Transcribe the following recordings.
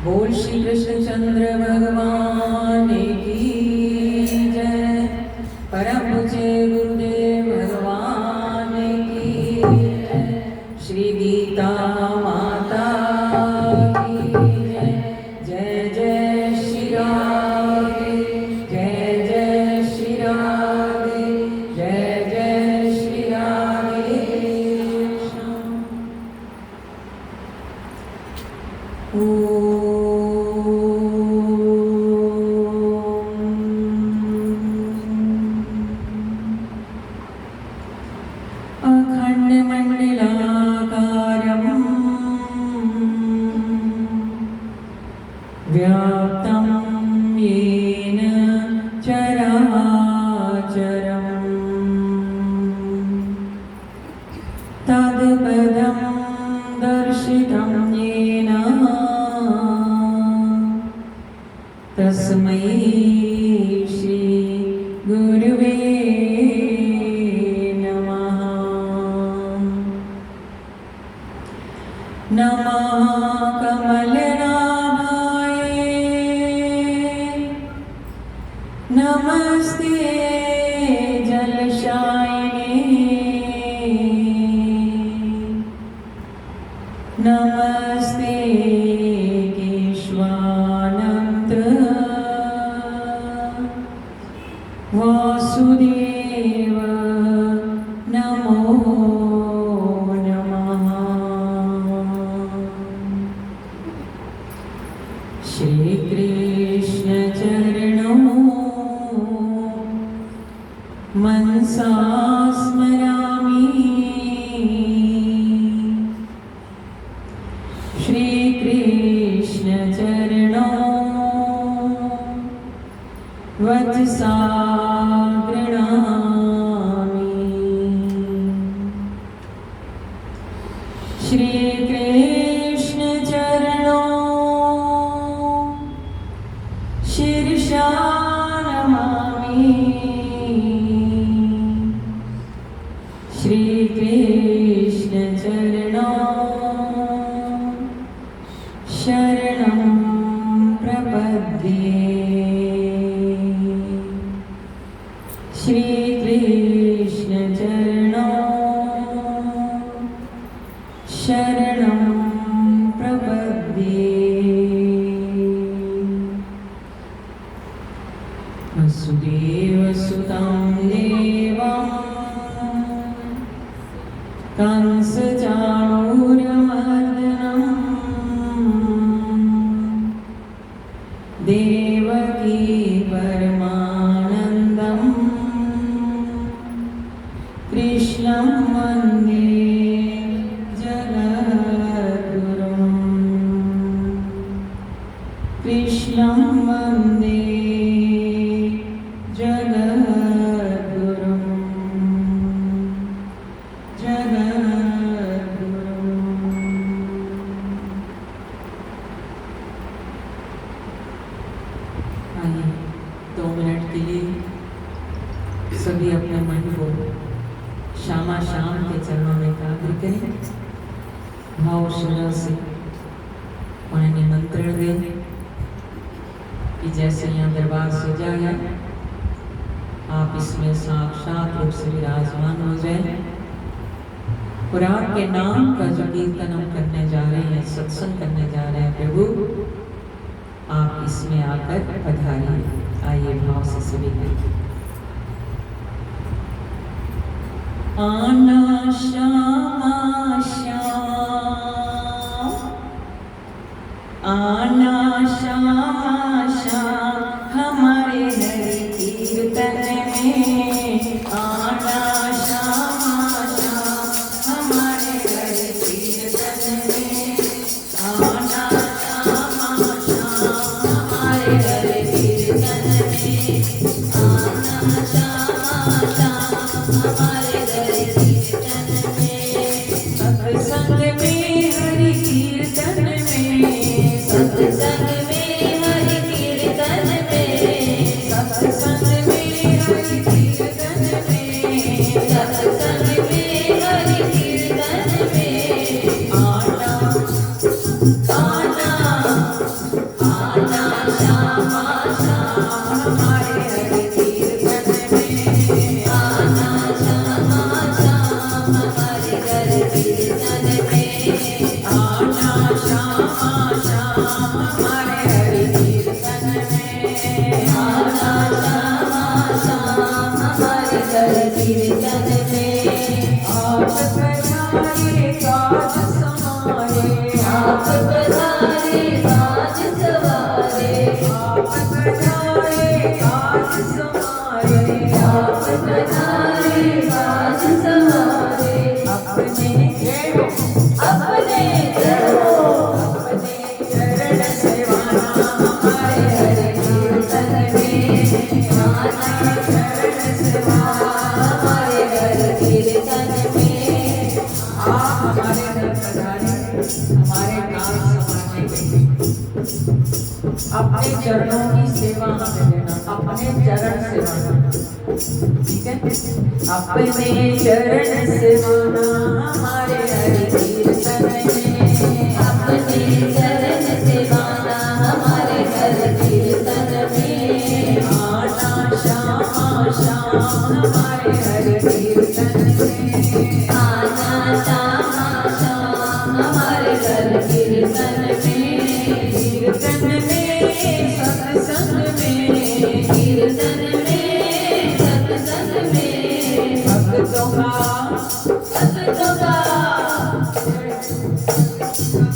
बोल श्री कृष्णचंद्र भगवान की जय। परम पूज्य गुरुदेव भगवान की जय। श्री गीता माता की जय। जय जय श्री राधे, जय जय श्री राधे, जय जय श्री राधे। व्याप्तं येन चराचरं तत्पदं दर्शितं येन तस्मै श्री गुरुवे नमः। नमः कमलनाभाय, नमस्ते जलशायिने, नमस्ते केशवानंत वासुदेव नमो नमः। श्री कृष्ण चरणों मनसा स्मरामि, श्री कृष्ण चरणों वचसा गृह्णामि। श्री कृष्ण चरणों शीर्षा नमामि। श्री कृष्ण चरणों शरणं प्रपद्ये। श्री कृष्ण चरणों शरणं प्रपद्ये। वसुदेवसुतं देवं कंसचाणूरमर्दनं देवकी परमानन्दं कृष्णं वन्दे जगद्गुरुं। कृष्णं वन्दे जगद्गुरुं, जगद्गुरुं। आइए 2 मिनट के लिए सभी अपने मन को श्यामा श्याम के चरणों में एकाग्र करें। भाव श्रद्धा से उन्हें निमंत्रण दें कि जैसे यहाँ दरबार सजा है आप इसमें साक्षात रूप से विराजमान हो जाए और आपके नाम का जो कीर्तन हम करने जा रहे हैं, सत्संग करने जा रहे हैं, प्रभु आप इसमें आकर पधारिए। आइए भाव से सभी का आना श्यामा श्याम, आना श्यामा श्याम हमारे हरि कीर्तन में। आना श्यामा श्याम हमारे हरि कीर्तन में। आना श्यामा श्याम हमारे हरि कीर्तन में। आना श्यामा श्याम हमारे हरि कीर्तन में। सत्संग में हरि कीर्तन में, सत्संग में हरि कीर्तन में, सत्संग में हरि कीर्तन में, सत्संग में हरि कीर्तन में। आना आना हमारे हरि कीर्तन में। आना श्यामा श्याम हमारे हरि कीर्तन में। आप पधारे काज समारे, आप पधारे काज सवारे, आप पधारे काज समारे, आप पधारे काज सवारे। अपने चरणों अपने चरणों अपने चरण सेवाना हमारे हरि कीर्तन में। आना चरण सेवा हमारे हरि कीर्तन में। आप हमारे घर पधारे, हमारे काज संभालने के लिए अपने चरणों की सेवा हमें देना, अपने चरण सेवाना, ठीक है। अपने चरण सेवाना हमारे हरि कीर्तन में। अपने चरण सेवाना हमारे हरि कीर्तन में। आना श्यामा श्याम हमारे हरि कीर्तन में। आना श्यामा श्याम हमारे हरि कीर्तन में। कीर्तन में सत्संग में, कीर्तन में सत्संग में। भक्तों का भक्तों का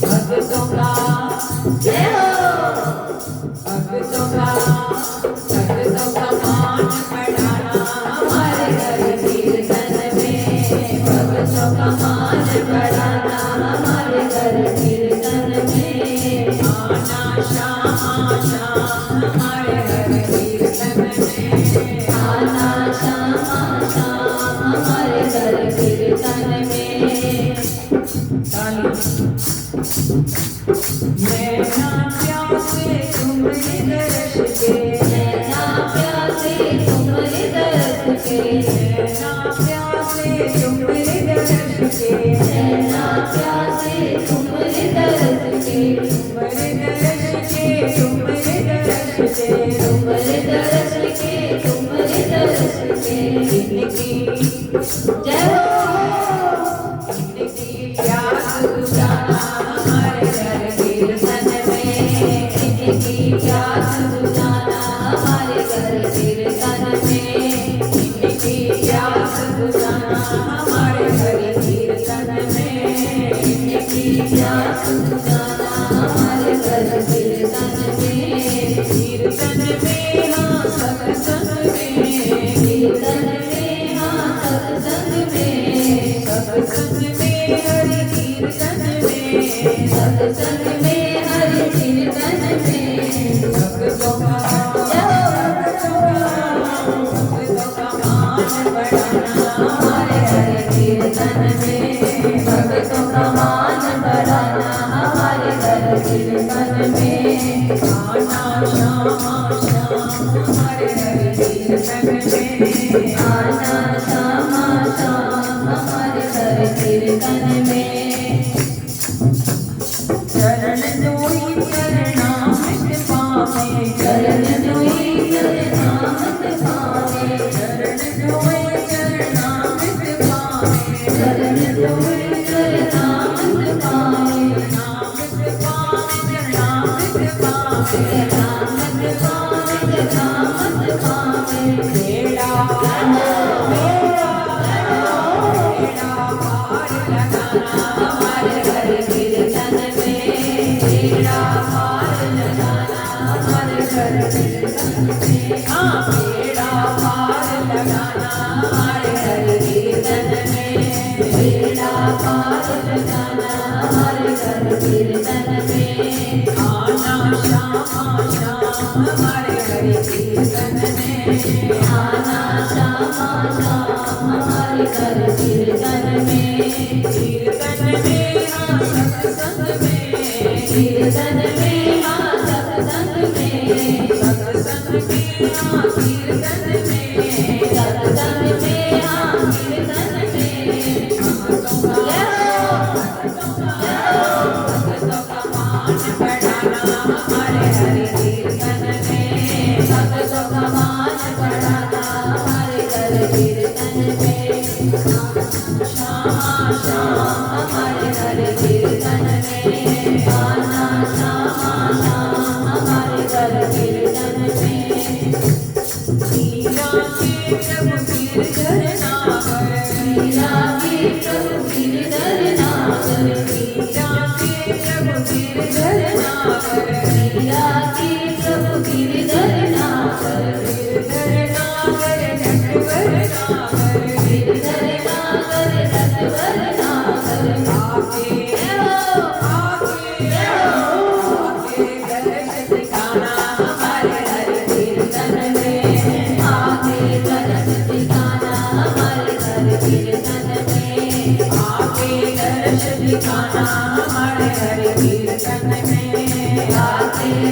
भक्तों का जय हो। भक्तों का मान बढ़ाना हमारे हरि कीर्तन में। भक्तों का मान बढ़ाना हमारे हरि कीर्तन में। आना श्यामा श्याम हमारे हरि कीर्तन में। आना श्यामा श्याम हमारे हरि कीर्तन में। नैना प्यासे तुम्हारे दर्श के, नैना प्यासे तुम्हारे दर्श के, नैना प्यासे तुम्हारे दर्श के, नैना प्यासे तुम्हारे दर्श के, तुम्हारे दर्श के, तुम्हारे दर्श के, तुम्हारे दर्श के, तुम्हारे दर्श के। इनकी जय हो। इनकी प्यास बुझाना हमारे हरि कीर्तन में। इनकी प्यास बुझाना हमारे हरि कीर्तन में। इनकी प्यास बुझाना हमारे हरि कीर्तन में। इनकी प्यास बुझाना हमारे हरि कीर्तन में। कीर्तन में हाँ सत्संग में, कीर्तन में हाँ सत्संग में। सत्संग में हरि कीर्तन में। सत्संग में हरि कीर्तन में। भक्तों का मान बढ़ाना हमारे हरि कीर्तन में। भक्तों का मान बढ़ाना हमारे हरि कीर्तन में। आना श्यामा श्याम हमारे हरि कीर्तन में। आना श्यामा श्याम हमारे हरि कीर्तन में। चरण जोई चरणामृत पावे, चरण जोई चरणामृत पावे, चरण जोई चरणामृत पावे, चरण जोई चरणामृत पावे, चरणामृत पावे, चरणामृत पावे। चरणामृत पावे, चरणामृत पावे। बेड़ा बेड़ा पार लगाना हमारे हरि कीर्तन में। बेड़ा पार लगाना हमारे हरि कीर्तन में। हाँ बेड़ा पार लगाना हमारे हरि कीर्तन में। बेड़ा पार लगाना हमारे हरि कीर्तन में। आना श्यामा श्याम हमारे हरि कीर्तन में। आना श्यामा श्याम हमारे हरि कीर्तन में। कीर्तन में हाँ सत्संग में, कीर्तन में हाँ सत्संग में। सत्संग में हाँ कीर्तन में। सत्संग में हाँ कीर्तन में। भक्तों का जय हो। भक्तों का मान बढ़ाना हमारे हरि कीर्तन में। भक्तों का मान बढ़ाना हमारे हरि कीर्तन में। श्यामा श्याम हमारे हरि कीर्तन में। आना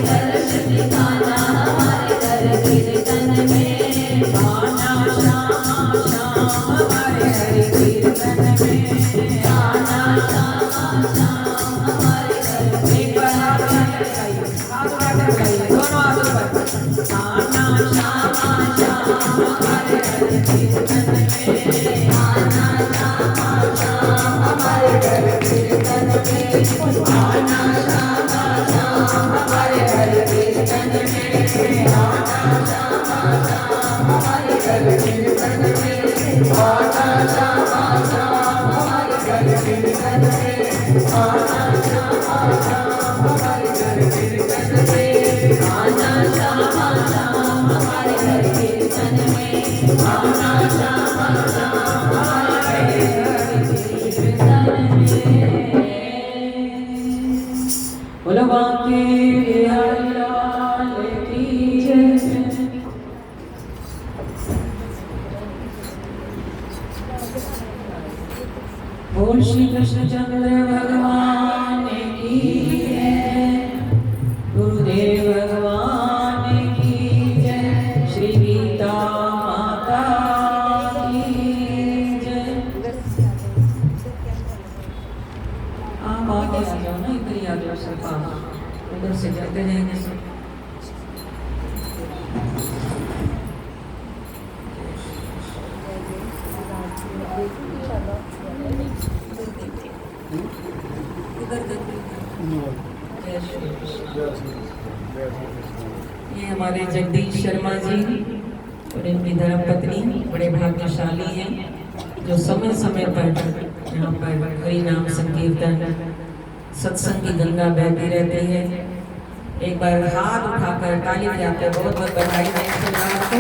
दर्श दिखाना हमारे घर कीर्तन में आना श्यामा श्याम हमारे हरि कीर्तन में आना श्यामा श्याम हमारे घर एक बार हाथ उठाइए दोनों हाथ ऊपर आना श्यामा श्याम हमारे हरि कीर्तन में आना श्यामा श्याम हमारे घर कीर्तन में आना श्यामा श्याम हमारे घर कीर्तन में आना श्यामा श्याम हमारे घर कीर्तन में आना श्यामा श्याम हमारे घर कीर्तन में आना श्यामा श्याम हमारे घर कीर्तन में आना श्यामा श्याम हमारे घर कीर्तन में आना श्यामा श्याम हमारे घर कीर्तन में। बोलो बांके बिहारी लाल की जय। बोल श्री कृष्णचंद्र भगवान की जय। गुरुदेव भगवान की जय। श्री गीता माता की जय। आप आगे आ जाओ ना, इधर ही आ जाओ सब आप उधर से जाते रहेंगे सब। इधर देखिए। जय श्री कृष्ण। ये हमारे जगदीश शर्मा जी और इनकी धर्मपत्नी बड़े भाग्यशाली हैं जो समय समय पर यहाँ पर हरि नाम संकीर्तन सत्संग की गंगा बहती रहती है। एक बार हाथ उठाकर ताली बजाते हैं, बहुत बहुत बधाई दें आपको।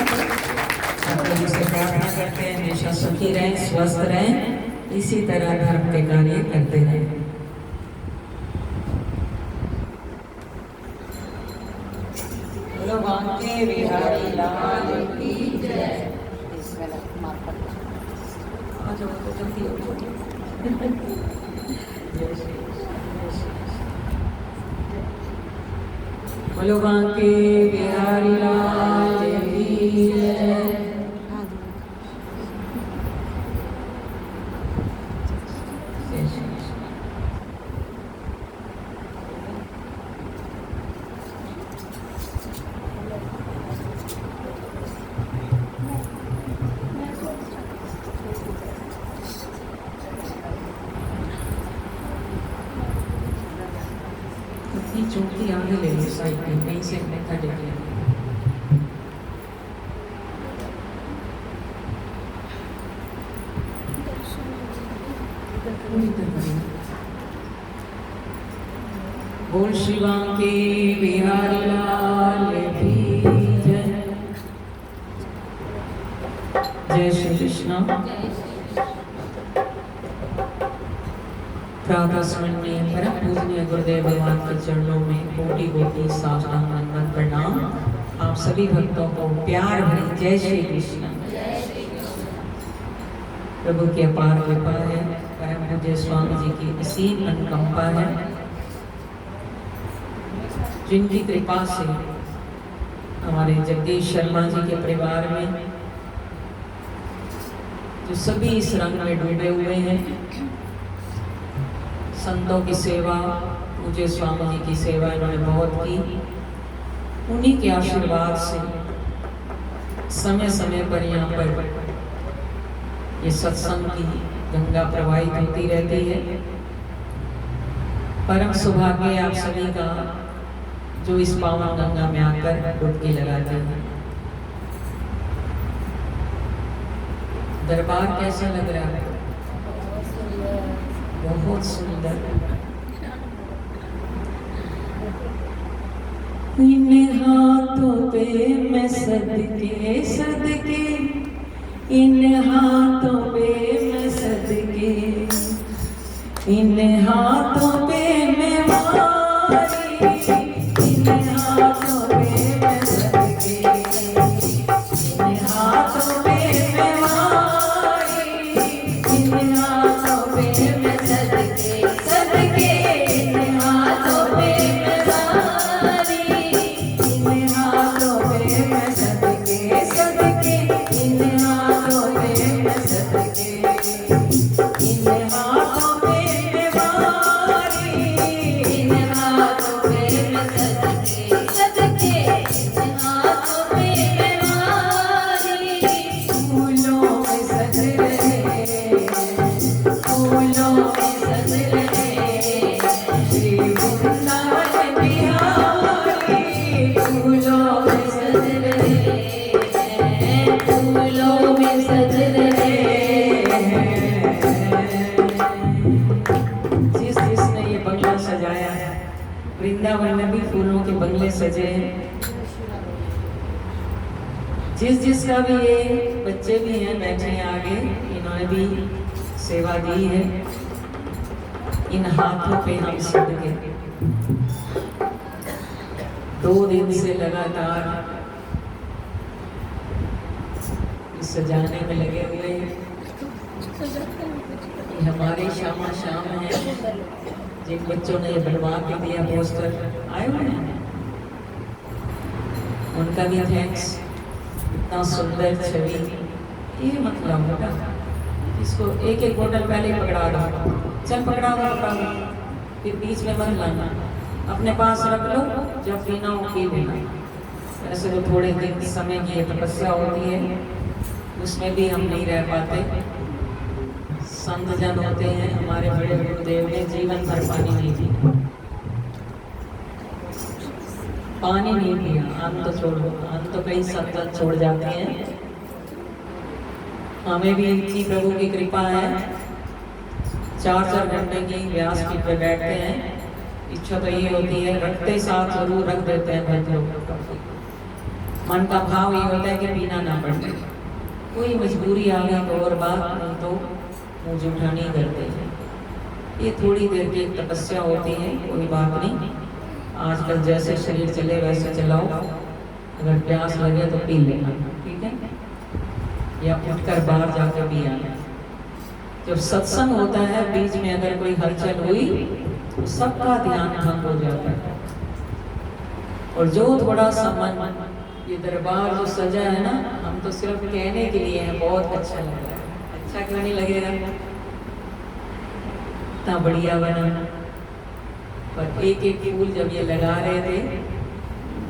सब लोग इसे प्रार्थना करते हैं हमेशा सुखी रहें, स्वस्थ रहें, इसी तरह धर्म के कार्य करते रहें। बोलो बांके बिहारी लाल की जय। आ जाओ तो जल्दी हो जाओ। बोलो बांके बिहारी लाल की जय। जय श्री कृष्ण। अपनी चौकी आगे ले लो साइड पे, कहीं से अपने खड़े ले लो। बोल श्री बांके बिहारी लाल की जय। जय श्री कृष्ण। प्रातः स्मरण में परम पूजनीय गुरुदेव भगवान के चरणों में कोटि कोटि साष्टांग वंदन प्रणाम। आप सभी भक्तों को प्यार भरी जय श्री कृष्ण। प्रभु की अपार कृपा है, परम पूज्य स्वामी जी की असीम अनुकंपा है, जिनकी कृपा से हमारे जगदीश शर्मा जी के परिवार में जो सभी इस रंग में डूबे हुए हैं, संतों की सेवा, मुझे स्वामी जी की सेवा इन्होंने बहुत की। उन्हीं के आशीर्वाद से समय समय पर यहाँ पर ये सत्संग की गंगा प्रवाहित होती रहती है। परम सौभाग्य आप सभी का जो इस पावन गंगा में आकर डुबकी लगाते हैं। दरबार कैसा लग रहा है? बहुत सुंदर। इन हाथों पे मैं सदके सदके, इन हाथों पे मैं सदके, इन हाथों पे मैं वारी, इन हाथों पे मैं सदके, इन हाथों पे मैं वारी, इन हाथों पे मैं सदके सदके, इन हाथों पे मैं वारी, करोड़ों के बंगले सजे हैं। जिसका भी ये बच्चे भी हैं बैठे हैं आगे, इन्होंने भी सेवा दी है। इन हाथों पे हम सबके 2 दिन से लगातार सजाने में लगे हुए हैं। हमारे श्यामा श्याम है, जिन बच्चों ने ये बनवा के दिया पोस्टर आए हुए हैं, उनका भी थैंक्स। इतना सुंदर छवि, ये मतलब होगा इसको एक एक बोतल पहले ही पकड़ा दो, चल पकड़ा दो, फिर बीच में मत लाना, अपने पास रख लो, जब पीना हो पी लेना। ऐसे तो थोड़े दिन समय की तपस्या होती है, उसमें भी हम नहीं रह पाते। संत जन होते हैं हमारे बड़े गुरुदेव ने जीवन भर पानी नहीं पिया, पानी नहीं पिया। अन्न तो छोड़ो, अन्न तो कई संत छोड़ जाते हैं। हमें भी इनकी प्रभु की कृपा है, 4-4 घंटे की व्यासपीठ पे बैठते हैं। इच्छा तो ये होती है, रखते साथ जरूर रख देते हैं बहुत लोग। मन का भाव ये होता है कि पीना ना पड़े, कोई मजबूरी आ गई तो और बात, नहीं तो मुँह जूठा नहीं करते हैं। ये थोड़ी देर की तपस्या होती है, कोई बात नहीं। आजकल जैसे शरीर चले वैसे चलाओ, अगर प्यास लगे तो पी लेना, ठीक है, या उठकर बाहर जाकर भी आना। जब सत्संग होता है बीच में अगर कोई हलचल हुई तो सबका ध्यान भंग हो जाता है। और जो थोड़ा सा मन, ये दरबार जो सजा है ना, हम तो सिर्फ कहने के लिए है, बहुत अच्छा लग रहा है। अच्छा क्यों नहीं लगेगा, इतना बढ़िया बना। पर एक एक फूल जब ये लगा रहे थे,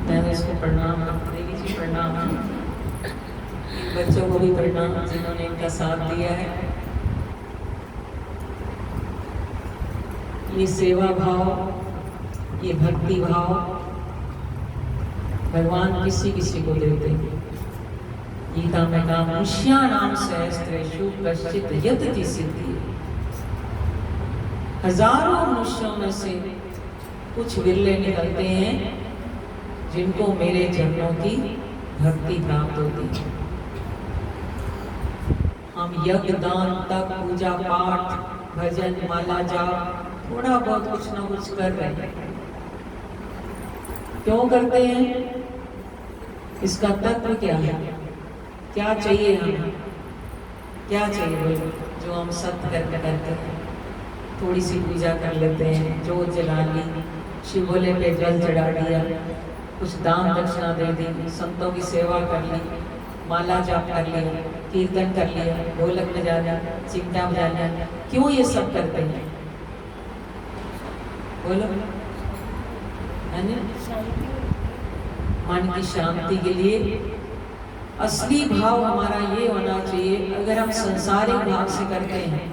मैंने इसको प्रणाम, देवी जी प्रणाम, बच्चों को भी प्रणाम जिन्होंने इनका साथ दिया है। ये सेवा भाव, ये भक्ति भाव भगवान किसी किसी को देते हैं। गीता में कहा, मनुष्या नाम सहस्त्रेषु कश्चित् यतति सिद्धि। हजारों मनुष्यों में से कुछ विरले निकलते हैं जिनको मेरे चरणों की भक्ति प्राप्त होती है। हम यज्ञ, दान, तप, पूजा पाठ, भजन, माला जाप, थोड़ा बहुत कुछ ना कुछ कर रहे हैं। क्यों करते हैं? इसका तत्व क्या है? क्या चाहिए हमें? क्या चाहिए जो हम सत्य करते हैं? थोड़ी सी पूजा कर लेते हैं, जोत जला ली, शिव भोले पे जल चढ़ा दिया, कुछ दान दक्षिणा दे दी, संतों की सेवा कर ली, माला जाप कर लिया, कीर्तन कर लिया, ढोलक बजा लिया, चिमटा बजा लिया। क्यों ये सब करते हैं? बोलो, है ना? मन की शांति के लिए। असली भाव हमारा ये होना चाहिए। अगर हम संसारिक भाव से करते हैं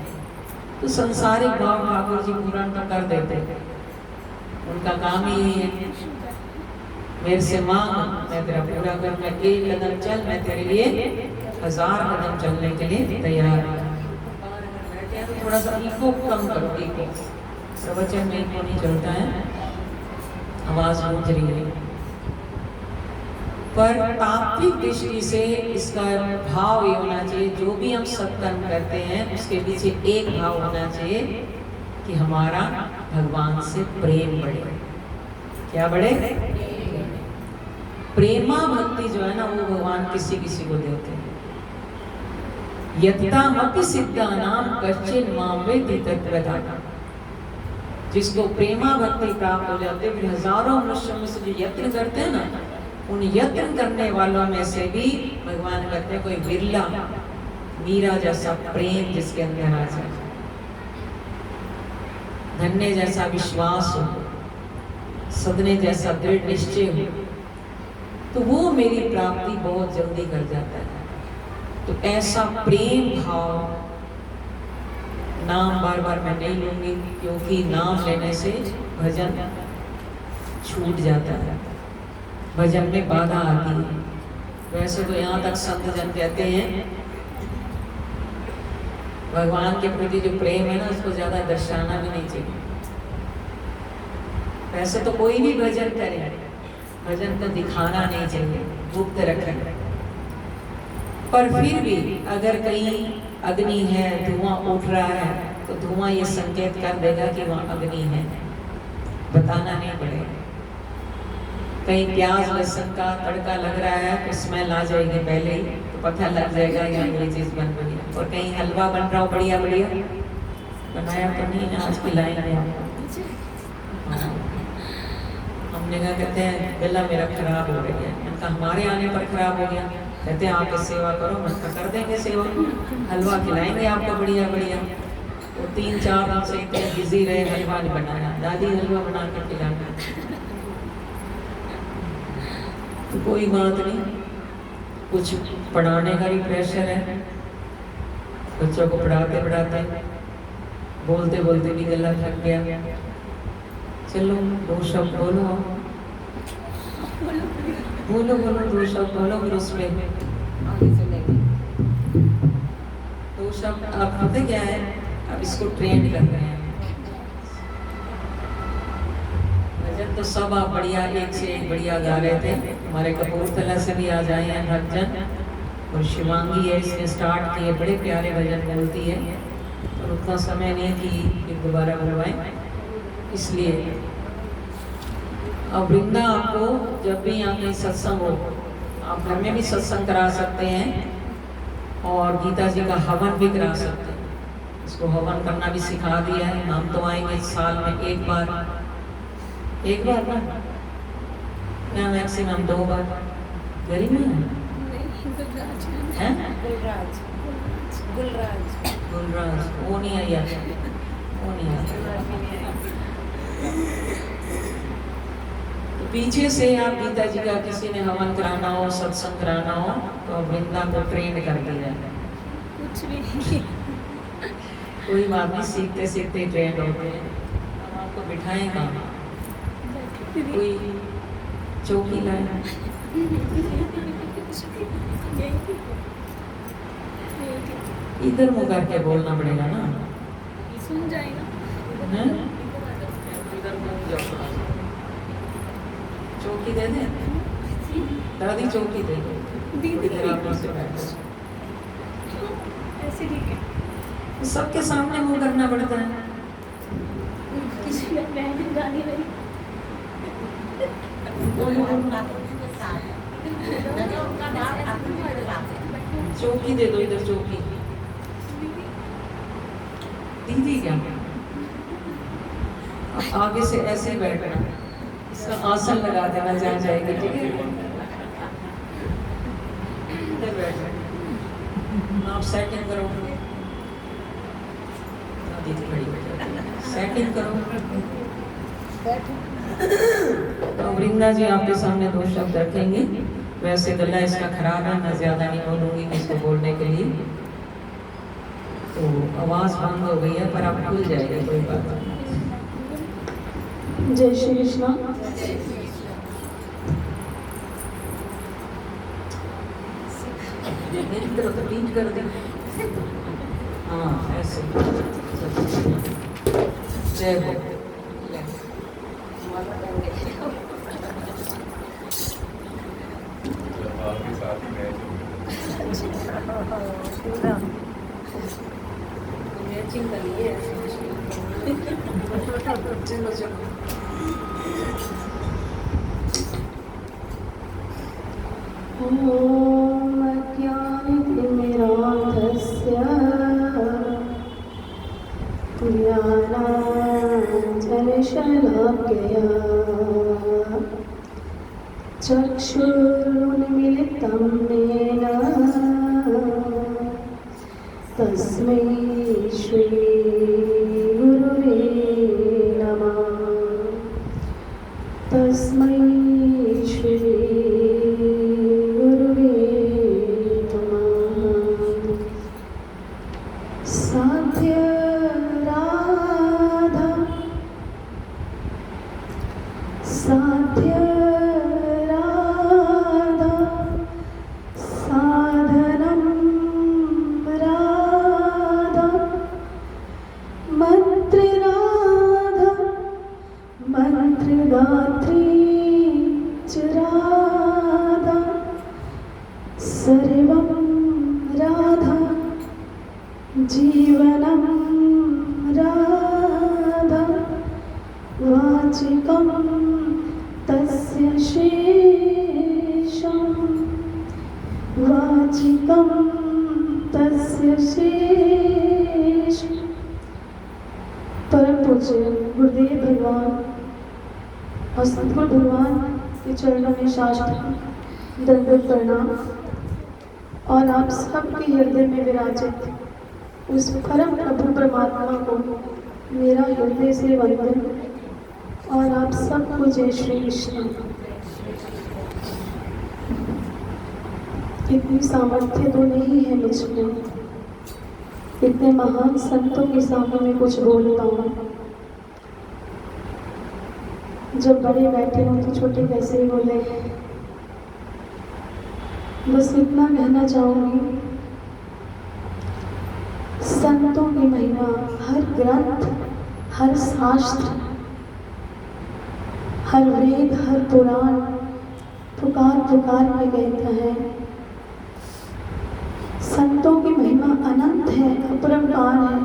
तो संसारिक भाव ठाकुर जी पूरा तो कर देते हैं, उनका काम ही यही है, मेरे से मांग मैं तेरा पूरा करूंगा। एक कदम चल, मैं तेरे लिए 1000 कदम चलने के लिए तैयार हूँ। तो थोड़ा सा इको कम करो, इको प्रवचन में इको नहीं चलता है, आवाज गूंज रही है। पर तात्विक दृष्टि से इसका भाव ये होना चाहिए, जो भी हम सत्कर्म करते हैं उसके पीछे एक भाव होना चाहिए कि हमारा भगवान से प्रेम बढ़े। क्या बढ़े? प्रेमा भक्ति जो है ना, वो भगवान किसी किसी को देते हैं। यत्तामपि सिद्धानां कश्चिन् मां वेत्ति तत्त्वतः। जिसको प्रेमा भक्ति प्राप्त हो जाते, फिर हजारों मनुष्यों में से जो यत्न करते हैं ना, उन यत्न करने वालों में से भी भगवान कहते हैं कोई विरला मीरा जैसा प्रेम जिसके अंदर आ जाए, धन्य जैसा विश्वास हो, सदने जैसा दृढ़ निश्चय हो, तो वो मेरी प्राप्ति बहुत जल्दी कर जाता है। तो ऐसा प्रेम भाव, नाम बार बार मैं नहीं लूंगी क्योंकि नाम लेने से भजन छूट जाता है, भजन में बाधा आती है। वैसे तो यहाँ तक संत जन कहते हैं भगवान के प्रति जो प्रेम है ना, उसको ज्यादा दर्शाना भी नहीं चाहिए। वैसे तो कोई भी भजन करे, भजन तो दिखाना नहीं चाहिए, गुप्त रखें। पर फिर भी अगर कहीं अग्नि है, धुआं उठ रहा है, तो धुआं ये संकेत कर देगा कि वहाँ अग्नि है, बताना नहीं पड़ेगा। कहीं प्याज लहसुन का तड़का लग रहा है तो स्मेल आ जाएगी पहले ही, तो पता लग जाएगा ये चीज़ बन रही है। और कहीं हलवा बन रहा हो बढ़िया बढ़िया, बनाया तो नहीं ना, आज खिलाएंगे आपको। हमने कहा, कहते हैं गला मेरा खराब हो गया है। उनका हमारे आने पर खराब हो गया, कहते हैं आप सेवा करो, मन का कर देंगे सेवा, हलवा खिलाएंगे आपको बढ़िया बढ़िया। तो 3-4 दिन से इतने बिजी रहे, हलवा नहीं बनाया, दादी हलवा बना कर खिलाना। तो कोई बात नहीं, कुछ पढ़ाने का भी प्रेशर है, बच्चों को पढ़ाते पढ़ाते बोलते बोलते भी गला थक गया। चलो 2 शब्द बोलो, बोलो बोलो 2 शब्द बोलो, फिर उसमें आगे चलेंगे। 2 शब्द आप पता क्या है, अब इसको ट्रेंड कर रहे हैं। भजन तो सब आप बढ़िया, एक से एक बढ़िया गा रहे थे। हमारे कपूरथला से भी आ जाए हैं भक्तजन, और शिवांगी है, इसने स्टार्ट किए, बड़े प्यारे भजन बोलती है, और उतना समय नहीं कि फिर दोबारा बुलवाएं, इसलिए। अब वृंदा आपको जब भी यहाँ कहीं सत्संग हो, आप घर में भी सत्संग करा सकते हैं, और गीता जी का हवन भी करा सकते हैं। इसको हवन करना भी सिखा दिया है। हम तो आएंगे साल में एक बार ना, क्या मैक्सिमम 2 बार। गरीब में है गुलराज, वो नहीं आया, वो नहीं आया। तो पीछे से आप गीता जी का किसी ने हवन कराना हो, सत्संग कराना हो, तो वृंदा को ट्रेंड कर दिया। कुछ भी कोई बात नहीं, सीखते सीखते ट्रेंड होते हैं। अब आपको बिठाएं कहाँ, कोई चौकी लाए, इधर मुँह करके बोलना पड़ेगा ना, सुन जाएगा। हैं? इधर मुँह जाओ, चौकी दे दे दादी, चौकी दे दो, इधर आप से बैठो। ऐसे ठीक है, सबके सामने मुँह करना पड़ता है। किसी ने बहन गाली मेरी चौकी दे दो, इधर चौकी। दीदी क्या, आगे से ऐसे ही बैठना, इसका आसन लगा देना, जहाँ जाएगी, ठीक है। इधर बैठना, आप सेटिंग करो, दीदी खड़ी हो जाती, सेटिंग करो। तो वृंदा जी आपके सामने 2 शब्द रखेंगे। वैसे गला इसका खराब है, मैं ज्यादा नहीं बोलूँगी इसको बोलने के लिए, तो आवाज़ बंद हो गई है, पर आप खुल जाएगी, कोई बात नहीं। जय श्री कृष्ण। मेरी तरफ तो लीड कर दी, हाँ ऐसे। जय हो। आपके साथ ही मैच मैचिंग कर लिए चलो चलो। ॐ अज्ञानतिमिरान्धस्य ज्ञानाञ्जनशलाकया चक्षुरुन्मिलितं येन तस्मै श्रीगुरुवे नमः। तस्मै श्रीगुरुवे नमः। साध्यराधा साध्यराधा साधनं राधा मंत्रराधा मंत्रदा सर्वं राधा जीवनं राधा वाचिकं तस्य शेषं वाचिकं तस्य शेषं। परम पूज्य गुरुदेव भगवान और सद्गुरु भगवान के चरणों में साष्टांग दंडवत प्रणाम। और आप सबके हृदय में विराजित उस परम प्रभु परमात्मा को मेरा हृदय से वंदन और आप सबको जय श्री कृष्ण। इतनी सामर्थ्य तो नहीं है मुझमें, इतने महान संतों के सामने मैं कुछ बोल पाऊँ। जब बड़े बैठे हों तो छोटे कैसे बोले। बस इतना कहना चाहूँगी, संतों की महिमा हर ग्रंथ, हर शास्त्र, हर वेद, हर पुराण पुकार पुकार में कहता है। संतों की महिमा अनंत है, अपरंपार है।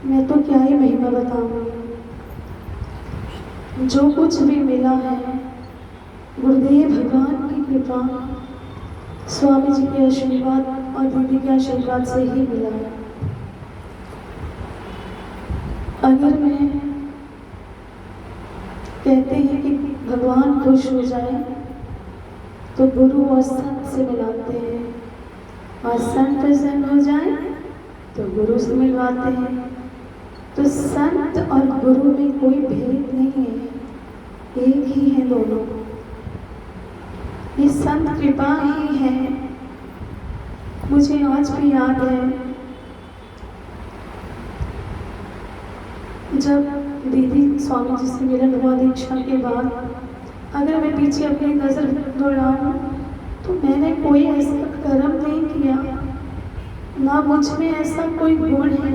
मैं तो क्या ही महिमा बताऊंगी। जो कुछ भी मिला है गुरुदेव भगवान की कृपा, स्वामी जी के आशीर्वाद और दीदी के आशीर्वाद से ही मिला है। अगर मैं कहते हैं कि भगवान खुश हो जाए तो गुरु और संत से मिलाते हैं, और संत प्रसन्न हो जाए तो गुरु से मिलवाते हैं। तो संत और गुरु में कोई भेद नहीं है, एक ही है दोनों। ये संत कृपा ही है। मुझे आज भी याद है जब दीदी स्वामी जी से मिलन हुआ दीक्षा के बाद, अगर मैं पीछे अपनी नज़र दौड़ाऊँ तो मैंने कोई ऐसा कर्म नहीं किया, ना मुझ में ऐसा कोई गुण है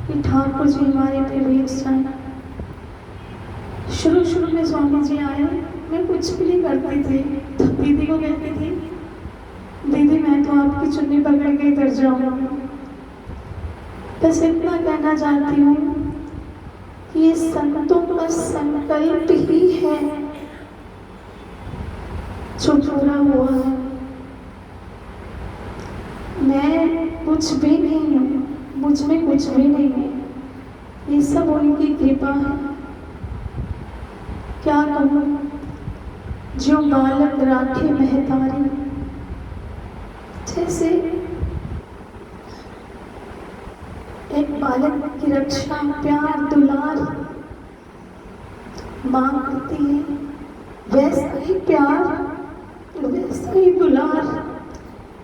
कि ठाकुर जी हमारे पे बेच जाए। शुरू में स्वामी जी आए, मैं कुछ भी नहीं करती थी, तो दीदी को कहती थी, दीदी मैं तो आपकी चुन्नी पकड़ के इधर जाऊँगी। बस इतना कहना चाहती हूँ कि ये संतों का संकल्प ही है जो पूरा हुआ है। मैं कुछ भी नहीं हूँ, मुझ में कुछ भी नहीं है, ये सब उनकी कृपा है। क्या कहूँ, जो बालक राखे महतारी, जैसे एक बालक की रक्षा, प्यार, दुलार माँ करती है, वैसा ही प्यार, वैसा ही दुलार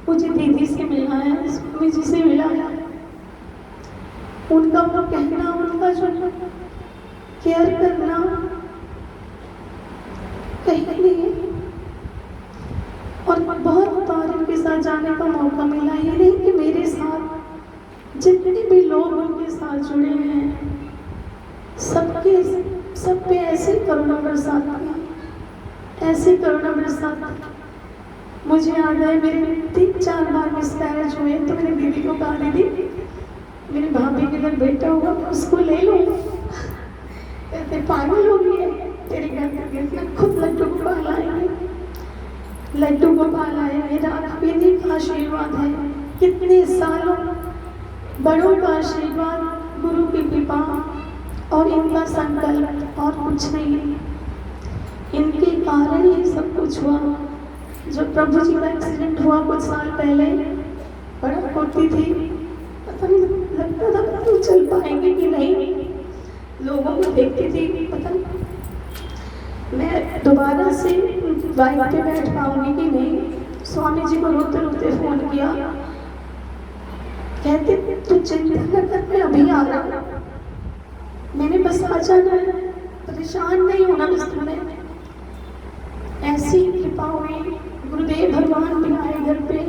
मुझे दीदी से मिला है, स्वामी जी से मिला है। उनका वो कहना, उनका जो केयर करना कहीं नहीं। और बहुत बार उनके साथ जाने का मौका मिला, ये नहीं कि मेरे साथ, जितने भी लोग उनके साथ जुड़े हैं सब पे ऐसे करुणा बरसात की, ऐसी करुणा बरसात। मुझे याद है मेरे 3-4 बार मिसकैरेज हुए तो मेरी दीदी को कहा, दीदी मेरी भाभी के घर बेटा हुआ, उसको ले लो। कहते पागल हो गई है, तेरे घर करके खुद लड्डू गोपाल आएंगे। लड्डू गोपाल आए, मेरा दीदी का आशीर्वाद है, कितने सालों बड़ों का आशीर्वाद, गुरु की कृपा और इनका संकल्प, और कुछ नहीं। इनके कारण ही सब कुछ हुआ। जो प्रभु जी का एक्सीडेंट हुआ कुछ साल पहले, बड़ा खोती थी, पता नहीं लगता था तो चल पाएंगे कि नहीं। लोगों को देखती थी, पता नहीं मैं दोबारा से बाइक पे बैठ पाऊंगी कि नहीं। स्वामी जी को रोते रोते फोन किया, कहते तू चिंता न कर, मैं अभी आ रहा हूँ। मैंने बस आ जाना है, परेशान नहीं होना बस तुम्हें। ऐसी कृपा हुई, गुरुदेव भगवान भी आए घर पे,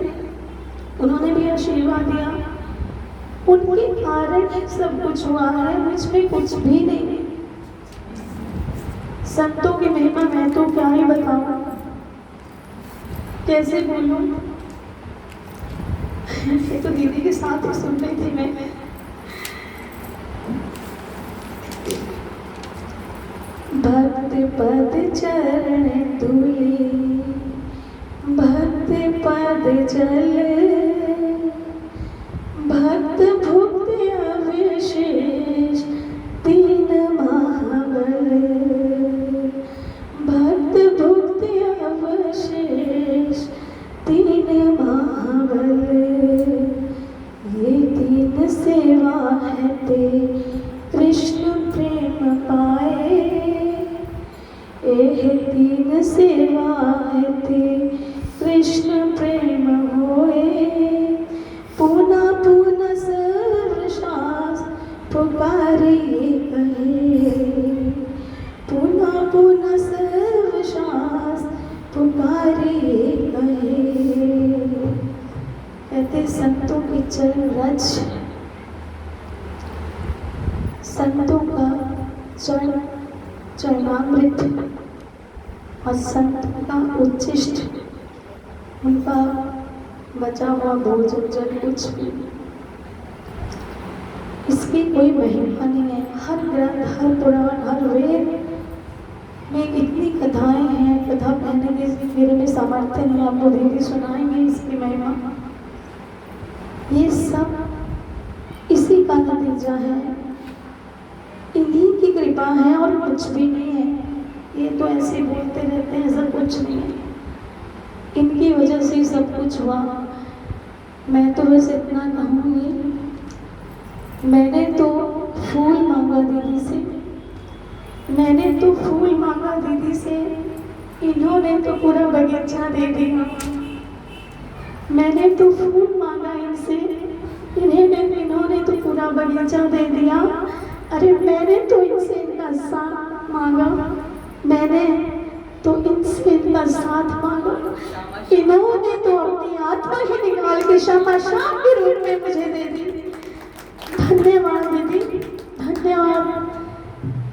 उन्होंने भी आशीर्वाद दिया। उनके कारण सब कुछ हुआ है, मुझमें कुछ भी नहीं। संतों की महिमा मैं तो क्या ही बताऊं, कैसे बोलूं। ये तो दीदी के साथ ही सुन रही थी मैं। भक्त पद चरण तुले, भक्त पद चले, भक्त भुक्ति अविशेष तीन महाबल, भक्त भुक्ति अवशेष तीन महाबल, ये तीन सेवा है ते कृष्ण प्रेम पाए, यह तीन सेवा है ते कृष्ण प्रेम होए, पुनः पुनः सर्वशास्त्र पुकारिए कहे, पुनः पुनः सर्वशास्त्र पुकारिए कहे। कहते संतों की चरण रज, संतों का चरणामृत और संतों का उच्छिष्ट, उनका बचा हुआ भोजन जल कुछ भी, इसकी कोई महिमा नहीं है। हर ग्रंथ, हर पुराण, हर वेद में इतनी कथाएं हैं, कथा कहने के मेरे में सामर्थ्य नहीं, आपको दीदी सुनाएंगे इसकी महिमा। ये सब इसी का नतीजा है, इन्हीं की कृपा है और कुछ भी नहीं है। ये तो ऐसे बोलते रहते हैं, ऐसा कुछ नहीं है, इनकी वजह से सब कुछ हुआ। मैं तो बस इतना कहूँगी, मैंने तो फूल मांगा दीदी से, मैंने तो फूल मांगा दीदी से, इन्होंने तो पूरा बगीचा दे दिया। मैंने तो फूल मांगा इनसे, इन्होंने तो पूरा बगीचा दे दिया। अरे मैंने तो इनसे इनका साथ मांगा, मैंने तो इनसे इनका साथ मांगा, इन्होंने तो अपनी आत्मा ही निकाल के क्षमा शाम के रूप में मुझे दे दी। धन्यवाद दीदी, धन्यवाद।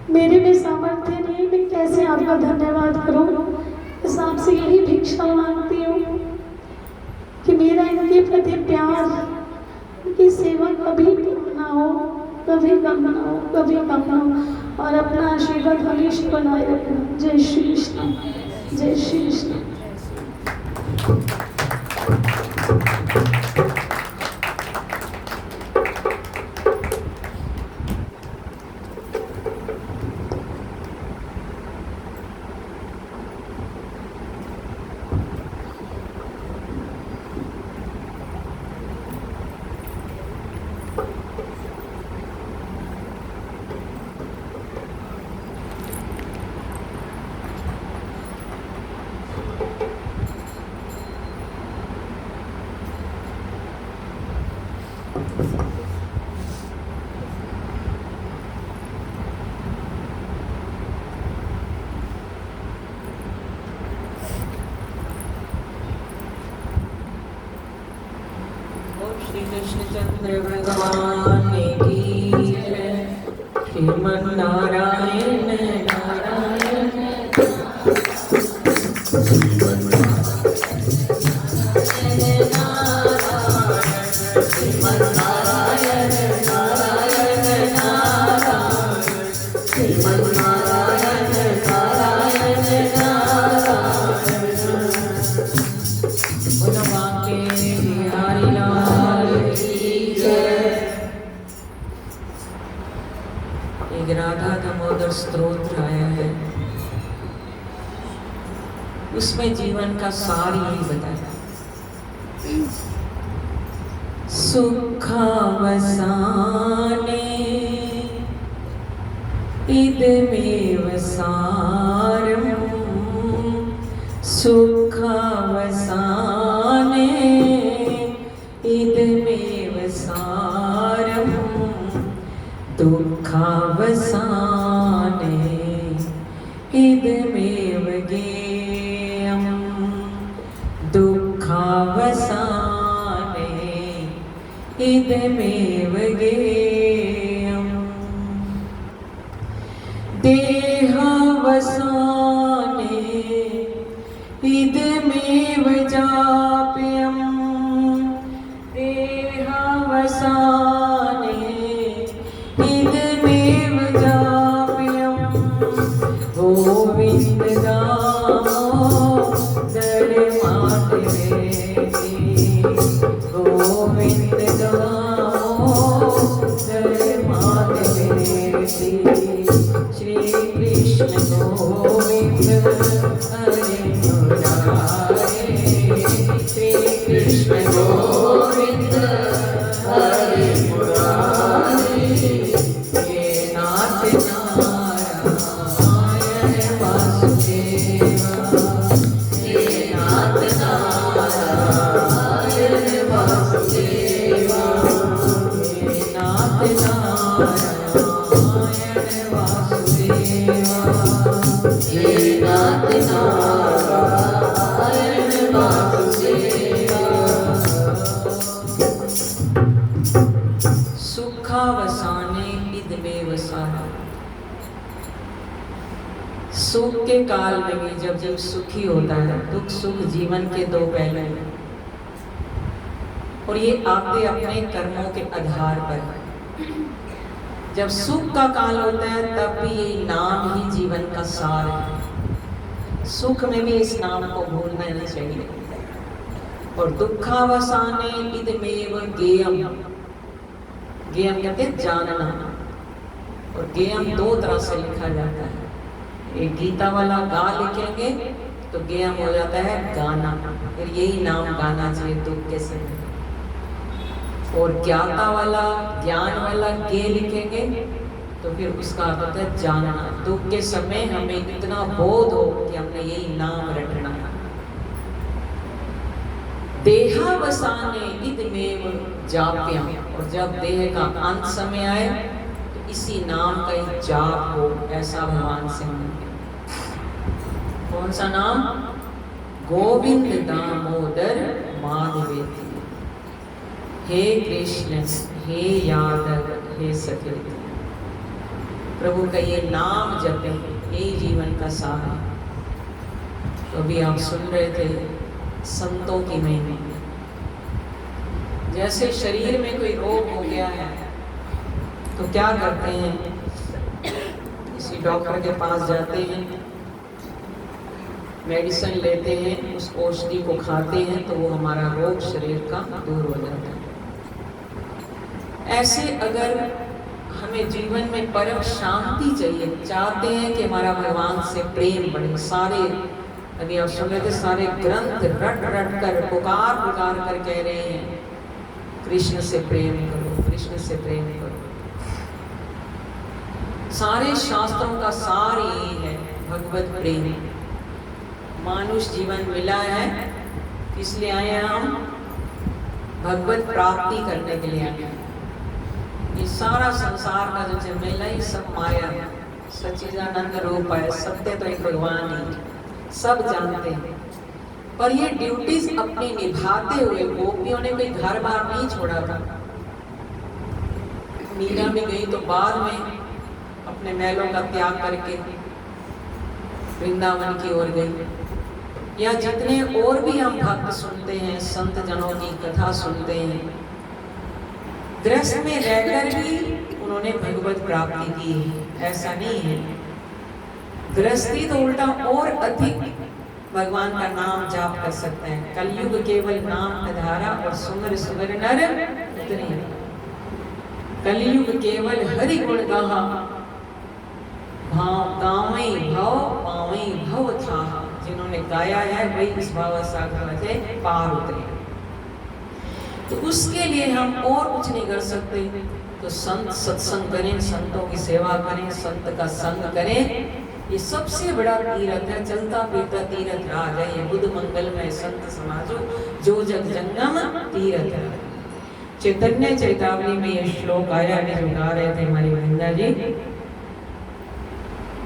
मेरे में सामर्थ्य नहीं, मैं कैसे आपका धन्यवाद करूं। बस आपसे यही भिक्षा मांगती हूँ कि मेरा इनके प्रति प्यार, इनकी सेवा कभी कम ना हो, कभी कम ना हो, कभी कम ना हो, और अपना आशीर्वाद हमेशा बनाए रखना। जय श्री कृष्ण, जय श्री कृष्ण। श्री कृष्णचंद्र भगवान की जय। श्रीमन नारायण नारायण राधा दामोदर स्तोत्र आया है, उसमें जीवन का सार यही बताया। सुखावसाने इदमेव सारम्, सुखावसाने इदमेव सारम्, दुःखावसाने इदमेव गेयम्, दुःखावसाने इदमेव गेयम्, देहावसाने इदमेव जाप्यम्, हरे मुरारे, श्री कृष्ण गोविंद हरे मुरारे, हे नाथ नारायण वासुदेवा, हे नाथ नारायण वासुदेवा, हे नाथ नारायण वासुदेवा, हे नाथ नारायण वासुदेवा। सुखावसाने इदमेव सारा। सुख के काल में भी जब सुखी होता है, दुख सुख जीवन के दो पहलू हैं और ये आते अपने कर्मों के आधार पर। जब सुख का काल होता है तब भी ये नाम ही जीवन का सार है। सुख में भी इस नाम को भूलना नहीं चाहिए। और दुखावसाने इदमेव गेयम, गेयम कहते हैं जानना, और गेयम दो तरह से लिखा जाता है। एक गीता वाला गा लिखेंगे तो गेयम हो जाता है गाना, फिर यही नाम गाना चाहिए दुख के समय। और ज्ञाता वाला ज्ञान वाला गे लिखेंगे तो फिर उसका अर्थ होता है जानना। दुख के समय हमें इतना बोध हो कि हमने यही नाम रटना है। देहावसाने इदमेव जाप्यम, और जब देह का अंत समय आए तो इसी नाम का ही जाप हो, ऐसा भगवान से मांगे। कौन सा नाम? गोविंद दामोदर माधवेति, हे कृष्ण हे यादव हे सखेति। प्रभु का ये नाम जपें, यही जीवन का सार है। तो अभी आप सुन रहे थे संतों की महिमा। जैसे शरीर में कोई रोग हो गया है तो क्या करते हैं, किसी डॉक्टर के पास जाते हैं, मेडिसिन लेते हैं, उस औषधि को खाते हैं तो वो हमारा रोग शरीर का दूर हो जाता है। ऐसे अगर हमें जीवन में परम शांति चाहिए, चाहते हैं कि हमारा भगवान से प्रेम बढ़े, सारे अभी आप सुन रहे थे सारे ग्रंथ रट रट कर पुकार पुकार कर कह रहे हैं कृष्ण से प्रेम करो, कृष्ण से प्रेम करो। सारे शास्त्रों का सार यही है, भगवत प्रेम। मानुष जीवन मिला है इसलिए आए हैं हम, भगवत प्राप्ति करने के लिए आए हैं। ये सारा संसार का जो झमेला है सब माया है, सच्चिदानंद रूप है, सत्य तो एक भगवान ही, सब जानते हैं। पर ये ड्यूटीज अपनी निभाते हुए गोपियों ने कोई घर बार नहीं छोड़ा था। मीरा में गई तो बाद में अपने महलों का त्याग करके वृंदावन की ओर गई। या जितने और भी हम भक्त सुनते हैं, संत जनों की कथा सुनते हैं, गृहस्थ में रहकर भी उन्होंने भगवत प्राप्ति की है, ऐसा नहीं है। गृहस्थी तो उल्टा और अधिक भगवान का नाम जाप कर सकते हैं। कलयुग केवल नाम आधारा और सुमर सुमर नर उतरे। कलयुग केवल हरि गुण गाहा, भाव गावई भव पावई भव था। जिन्होंने गाया है वही इस भाव सागर से पार उतरे। तो उसके लिए हम और कुछ नहीं कर सकते। तो संत सत्संग करें, संतों की सेवा करें, संत का संग करें। ये सबसे बड़ा तीर्थ है, चलता फिरता तीर्थ राज है। ये बुद्ध मंगल में संत समाजो जो जग जंगम तीर्थ है। चैतन्य चैतावली में ये श्लोक आया है जो गा रहे थे हमारी वृंदा जी।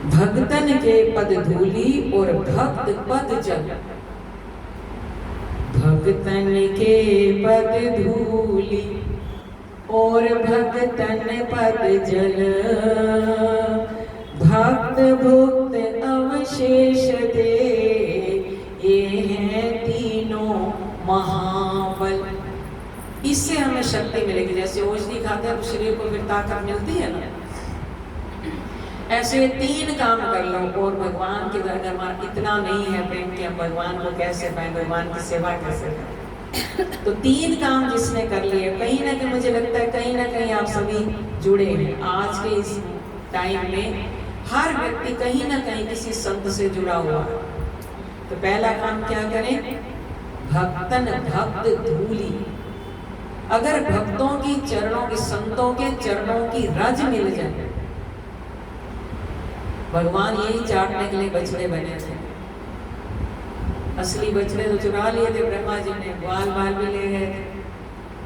भक्तन के पद धूली और भक्त पद जल, भक्तन के पद धूली और भक्तन पद जल, भक्त भुक्त अवशेष दे, ये हैं तीनों महाबल। इससे हमें शक्ति मिलेगी। जैसे औषधि खाते हैं तो शरीर को फिर ताकत मिलती है ना, ऐसे 3 काम कर लो। और भगवान के दरगाह हमारा इतना नहीं है प्रेम कि हम भगवान को कैसे पाए, भगवान की सेवा कैसे करें। तो 3 काम जिसने कर लिए, कहीं ना कहीं मुझे लगता है कहीं ना कहीं आप सभी जुड़े हैं। आज के इस टाइम में हर व्यक्ति कहीं ना कहीं किसी संत से जुड़ा हुआ है। तो पहला काम क्या करें? भक्तन भक्त धूली। अगर भक्तों की चरणों की, संतों के चरणों की रज मिल जाए, भगवान यही चाटने के लिए बछड़े बने थे। असली बछड़े तो चुरा लिए थे ब्रह्मा जी ने, बाल बाल भी ले गए थे।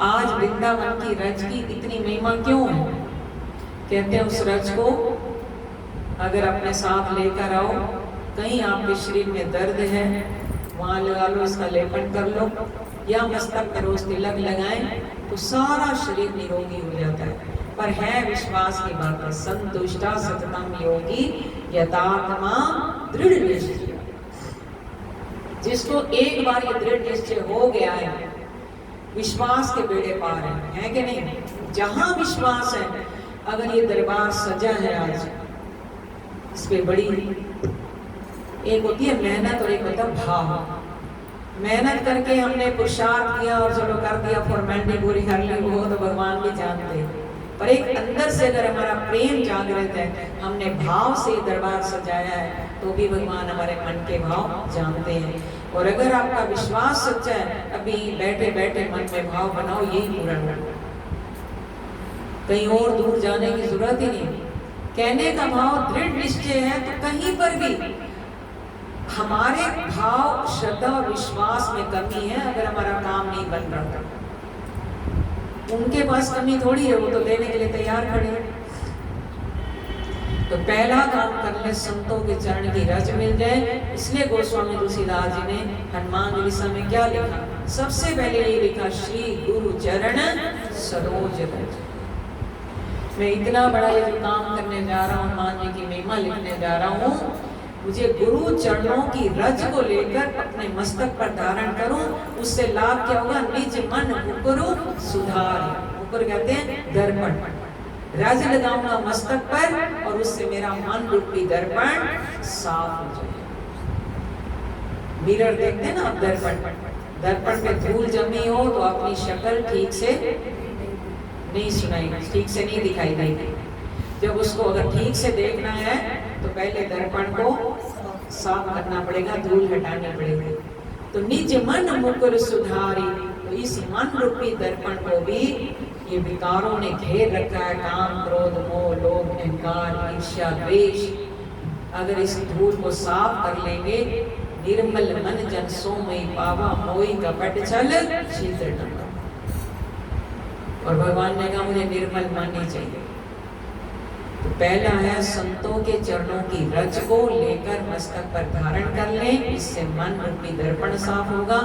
आज वृंदावन की रज की इतनी महिमा क्यों है? कहते हैं उस रज को अगर अपने साथ लेकर आओ, कहीं आपके शरीर में दर्द है वहां लगा लो, इसका लेपन कर लो, या मस्तक पर रोज तिलक लगाएं तो सारा शरीर निरोगी हो जाता है। पर है विश्वास की बात है, संतुष्टा सततम योगी यथात्मा दृढ़ निश्चय। जिसको एक बार ये दृढ़ निश्चय हो गया है, विश्वास के बेड़े पार है कि नहीं? जहां विश्वास है, अगर ये दरबार सजा है आज, इस पे बड़ी एक होती है मेहनत और एक होता है भाव। मेहनत करके हमने पुरुषार्थ किया और चलो कर दिया, फॉर्मेलिटी पूरी कर ली, वो तो भगवान भी जानते हैं। पर एक अंदर से अगर हमारा प्रेम जागृत है, हमने भाव से दरबार सजाया है, तो भी भगवान हमारे मन के भाव जानते हैं। और अगर आपका विश्वास सच्चा है, अभी बैठे बैठे मन में भाव बनाओ, यही पूरा होगा। कहीं और दूर जाने की जरूरत ही नहीं। कहने का भाव दृढ़ निश्चय है, तो कहीं पर भी हमारे भाव, श्रद्धा और विश्वास में कमी है, अगर हमारा काम नहीं बन रहा, उनके पास कमी थोड़ी है, वो तो देने के लिए तैयार खड़े हैं। तो पहला काम कर ले, संतों के चरण की रज मिल जाए। इसलिए गोस्वामी तुलसीदास जी ने हनुमान चालीसा में क्या लिखा? सबसे पहले ये लिखा, श्री गुरु चरण सरोज रज। मैं इतना बड़ा ये जो काम करने जा रहा हूँ, हनुमान जी की महिमा लिखने जा रहा हूँ, मुझे गुरु चरणों की रज को लेकर अपने मस्तक पर धारण करूं, उससे लाभ क्या होगा? निज मन मुकुरु सुधार। मुकुर कहते हैं दर्पण। रज लगाऊंगा मस्तक पर और उससे मेरा मन रूपी दर्पण साफ हो जाए। मिरर देखते हैं ना आप, दर्पण पे धूल जमी हो तो अपनी शक्ल ठीक से नहीं सुनाई, ठीक से नहीं दिखाई देगी। जब उसको अगर ठीक से देखना है तो पहले दर्पण को साफ करना पड़ेगा, धूल हटानी पड़ेगी। तो निज मन मुकुर सुधारी, तो इस मन रूपी दर्पण को भी ये विकारों ने घेर रखा है, काम क्रोध मोह लोभ अहंकार ईर्ष्या द्वेष। अगर इस धूल को साफ कर लेंगे, निर्मल मन जन सोमय पावा, मोई कपट छल शीतल टंगा। और भगवान ने कहा मुझे निर्मल मन ही चाहिए। तो पहला है, संतों के चरणों की रज को लेकर मस्तक पर धारण कर लें, इससे मन रूपी दर्पण साफ होगा।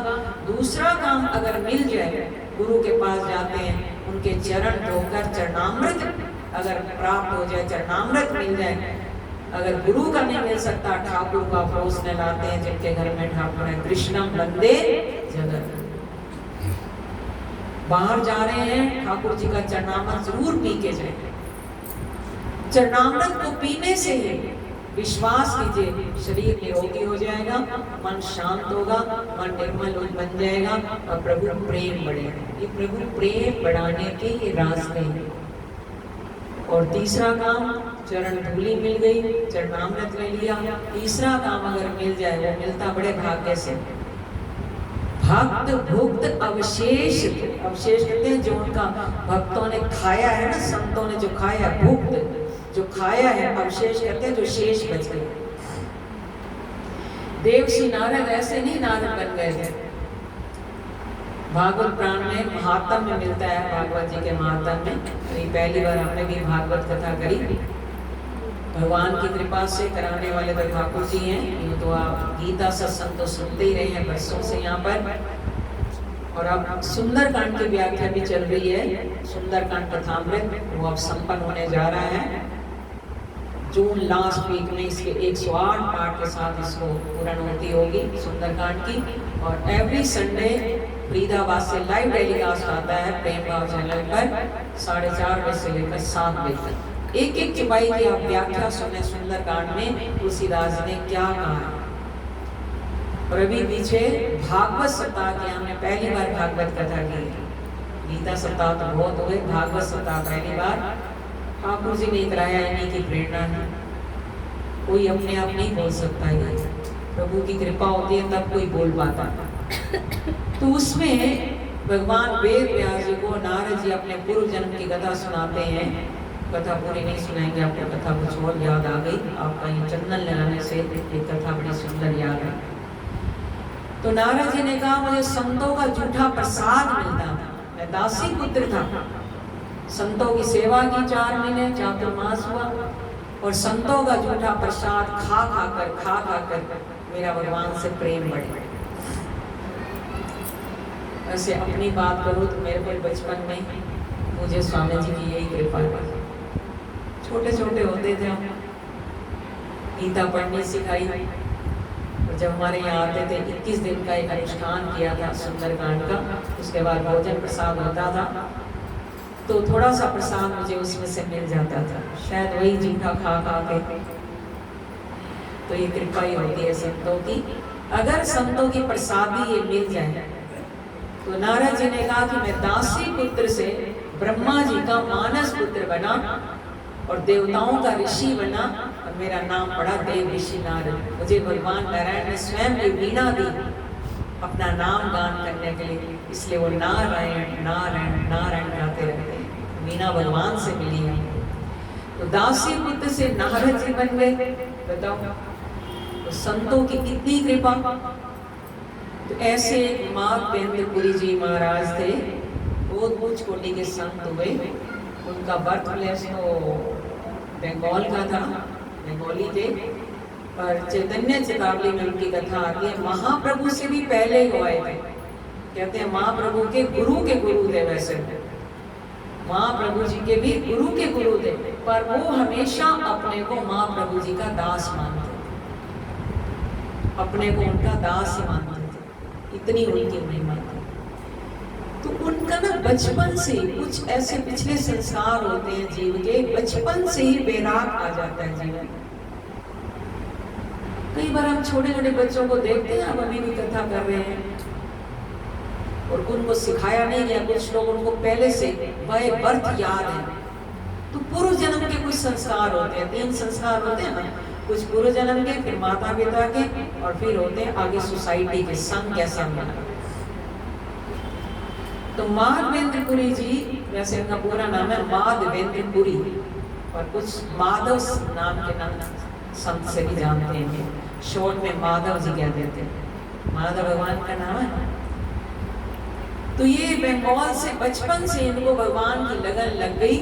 दूसरा काम अगर मिल जाए, गुरु के पास जाते हैं, उनके चरण धोकर चरणामृत अगर प्राप्त हो जाए, चरणामृत मिल जाए। अगर गुरु का नहीं मिल सकता, ठाकुर का परोसने लाते हैं, जिनके घर में ठाकुर है, कृष्णम वंदे जगत। बाहर जा रहे हैं, ठाकुर जी का चरणामृत जरूर पी के जाए। चरणामृत को पीने से ही विश्वास कीजिए, शरीर निरोगी हो जाएगा, मन शांत होगा, मन निर्मल बन जाएगा और प्रभु प्रेम बढ़ेगा। ये प्रभु प्रेम बढ़ाने के ये रास्ते हैं। और तीसरा काम, चरण धूली मिल गई, चरणामृत ले लिया। तीसरा काम अगर मिल जाए, वो मिलता बड़े भाग्य से, भक्त भुक्त अवशेष। अवशेष कहते हैं जो उनका भक्तों ने खाया है ना, संतों ने जो खाया, भुक्त जो खाया है, अवशेष कहते हैं जो शेष बच गए। देवश्री नारद ऐसे नहीं नारद बन गए थे। भागवत प्राण में महात्म में मिलता है, भागवत जी के महात्म में। तो पहली बार हमने भी भागवत कथा करी, भगवान की कृपा से कराने वाले तो ठाकुर जी हैं। यूँ तो आप गीता सत्संग तो सुनते ही रहे हैं बरसों से यहाँ पर। और अब सुंदरकांड की व्याख्या भी चल रही है, सुंदरकांड कथामृत, वो अब संपन्न होने जा रहा है। जून लास्ट वीक में इसके 108 पाठ के साथ इसको पूर्णवती होगी सुंदरकांड की। और एवरी संडे फरीदाबाद से लाइव टेलीकास्ट आता है प्रेम भाव चैनल पर 4:30 बजे से लेकर 7 बजे तक। एक एक चुपाई की आप व्याख्या सुने सुंदरकांड में तुलसीदास जी ने क्या कहा है। और अभी पीछे भागवत सप्ताह की हमने पहली बार भागवत कथा की। गीता सप्ताह तो बहुत हुए, भागवत सप्ताह पहली बार ठाकुर जी ने कराया, इन्हीं की प्रेरणा है। कोई अपने आप नहीं बोल सकता है। प्रभु की कृपा होती है तब कोई बोल पाता। तो उसमें भगवान वेद व्यास जी को नारद जी अपने पूर्व जन्म की कथा सुनाते हैं। कथा पूरी नहीं सुनाएंगे, आपको कथा कुछ और याद आ गई, आपका ये चंदन लगाने से ये कथा बड़ी सुंदर याद है। तो नारद जी ने कहा मुझे संतों का झूठा प्रसाद मिलता था, मैं दासी पुत्र था, संतों की सेवा की 4 महीने चातुर्मास हुआ और संतों का झूठा प्रसाद खा खा कर मेरा भगवान से प्रेम बढ़। ऐसे अपनी बात करूँ तो मेरे को बचपन में मुझे स्वामी जी की यही कृपा है। छोटे छोटे होते थे हम, गीता पढ़नी सिखाई और जब हमारे यहाँ आते थे 21 दिन का एक अनुष्ठान किया था सुंदरकांड का, उसके बाद भोजन प्रसाद होता था तो थोड़ा सा प्रसाद मुझे उसमें से मिल जाता था, शायद वही झूठा खा के। तो ये कृपा ही होती है संतों की। अगर संतों की प्रसादी ये मिल जाए तो नारद जी ने कहा कि मैं दासी पुत्र से ब्रह्मा जी का मानस पुत्र बना और देवताओं का ऋषि बना और मेरा नाम पड़ा देव ऋषि नारद। मुझे भगवान नारायण ने स्वयं की वीणा दी अपना नाम गान करने के लिए, इसलिए वो नारायण नारायण नारायण गाते रहते हैं। वीणा भगवान से मिली है। तो दासी पुत्र से नारद जी बन गए। बताओ तो संतों की कितनी कृपा। तो ऐसे एक माधवेंद्रपुरी जी महाराज थे, बहुत उच्च कोटि के संत हुए। उनका बर्थ प्लेस तो बंगाल का था, बंगाली थे, पर चैतन्य चेतावनी में उनकी कथा आती है महाप्रभु से भी पहले ही हुए थे। कहते हैं महाप्रभु के गुरु थे। वैसे महाप्रभु जी के भी गुरु थे, पर वो हमेशा अपने को महाप्रभु जी का दास मानते थे, अपने को उनका दास ही मानते थे, इतनी उनकी महिमा थी। तो उनका ना बचपन से कुछ ऐसे पिछले संस्कार होते हैं जीव के, बचपन से ही वैराग आ जाता है जीवन। कई बार हम छोटे छोटे बच्चों को देखते हैं, अब अभी भी कथा कर रहे हैं और उनको सिखाया नहीं गया, कुछ लोग उनको पहले से बाय बर्थ याद है। तो पूर्व जन्म के कुछ संस्कार होते हैं, 3 संस्कार होते हैं ना, कुछ पूर्व जन्म के, फिर माता पिता के और फिर होते हैं आगे सोसाइटी के, संग कैसा मिला। तो माधवेंद्रपुरी जी, वैसे उनका पूरा नाम है माधवेंद्रपुरी और कुछ माधव नाम के नाम संत से भी जानते हैं, शॉर्ट में माधव जी कहते थे, माधव भगवान का नाम है। तो ये बंगाल से बचपन से इनको भगवान की लगन लग गई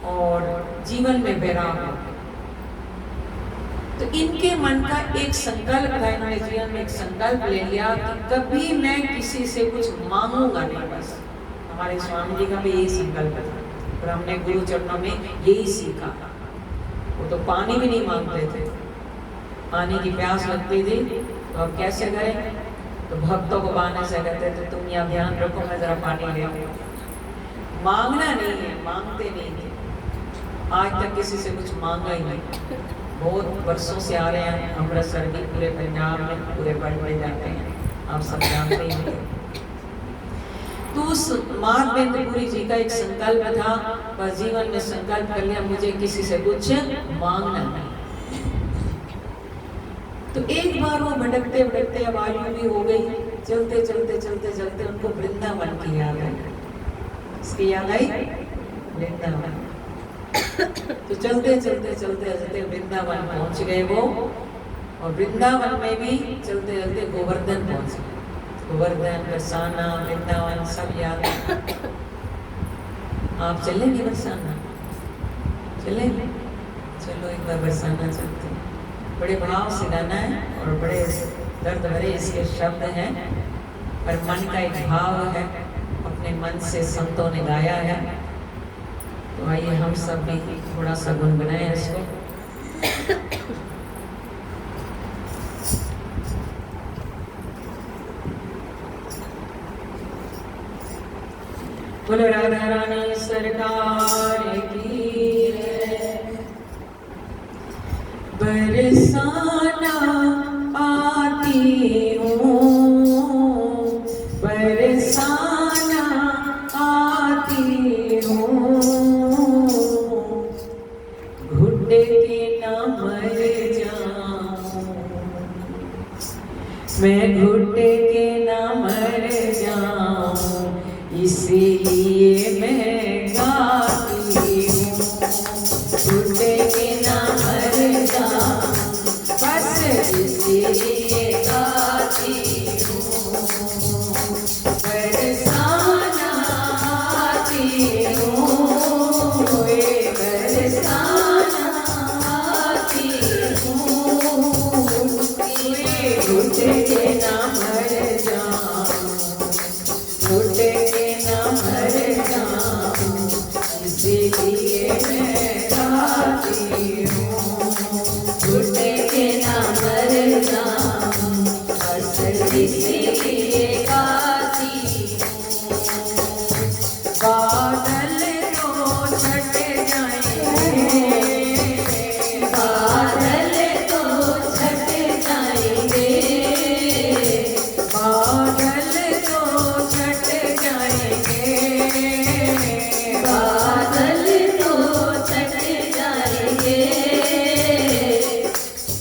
और जीवन में वैराग हो। तो इनके मन का एक संकल्प था, इन्होंने जीवन में एक संकल्प ले लिया कि कभी मैं किसी से कुछ मांगूंगा नहीं। बस हमारे स्वामी जी का भी यही संकल्प था और हमने गुरु चरणों में यही सीखा। वो तो पानी भी नहीं मांगते थे, पानी की प्यास लगती थी तो अब कैसे करें, तो भक्तों को बहाने से कहते थे तुम यहाँ ध्यान रखो, मैं जरा पानी ले आऊँ। मांगना नहीं है, मांगते नहीं थे, आज तक किसी से कुछ मांगा ही नहीं। बहुत वर्षों से आ रहे हैं अमृतसर की, पूरे पंजाब में पूरे बड़े जाते हैं, आप सब जानते ही। तो उस माधवेंद्रपुरी जी का एक संकल्प था, बस जीवन में संकल्प कर लिया मुझे किसी से कुछ मांगना नहीं। तो एक बार वो भटकते भटकते, अब आयु भी हो गई, चलते चलते चलते चलते उनको वृंदावन की याद आई। इसकी याद आई वृंदावन। तो चलते चलते चलते चलते वृंदावन पहुंच गए वो, और वृंदावन में भी चलते चलते गोवर्धन पहुंच गए। गोवर्धन, बरसाना, वृंदावन सब याद है। आप चलेंगे बरसाना? चलेंगे? चलो एक बार बरसाना चलते हैं। बड़े भाव से गाना है और बड़े दर्द भरे इसके शब्द हैं, पर मन का एक भाव है, अपने मन से संतों ने गाया है। तो आइए हम सब भी थोड़ा सा गुनगुनाएं इसको। बोलो राधा रानी सरकार की बरसाना आती हूँ, बरसाना आती हूँ, घुट के न मर जाऊँ, मैं घुटे के ना मर जाऊं इसीलिए मैं गाती हूँ। घुटे के ना मर जाऊं बस इसीलिए गाती हूँ। बरसाना आती हूँ ये बरसाना आती हूँ। घुटे के ना मर जाऊं घुटे के ना मर जाऊं इसीलिए मैं गाती हूँ। घुटे के ना मर जाऊं बस इसीलिए गाती हूँ। बादल तो छट जाएंगे बादल तो छट जाएंगे बादल तो छट जाएंगे बादल तो छट जाएंगे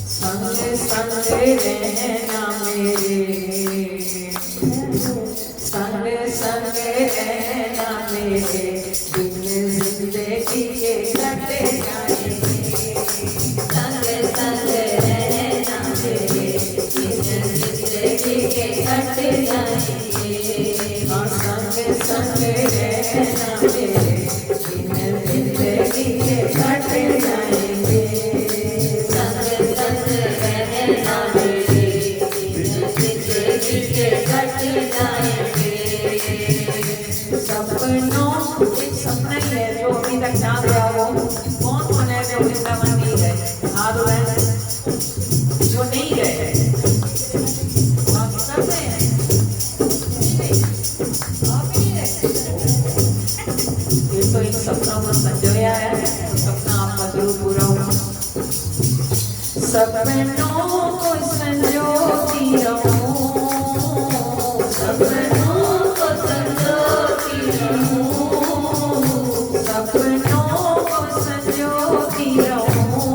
संग संग रहना मेरे संग संग रहना मेरे दिन जिंदगी के कट जाएंगे। संग संग रहना मेरे दिन जिंदगी के कट जाएंगे। हाँ संग संग रहना मेरे दिन जिंदगी के कट जाएंगे। संग संग रहना मेरे दिन जिंदगी के कट जाएंगे। सपनों एक सपना ही है जो अभी तक ना गया हो। कौन कौन है जो वृंदावन नहीं गए? हाथ उठाएं जो नहीं गए। बाकी सब गए हैं। आप ही नहीं गए। ये तो एक सपना को संजोया है तो सपना आपका जरूर पूरा होगा। सपनों को संजोती रहूं सपनों को संजोती रहूं सपनों को संजोती रहूं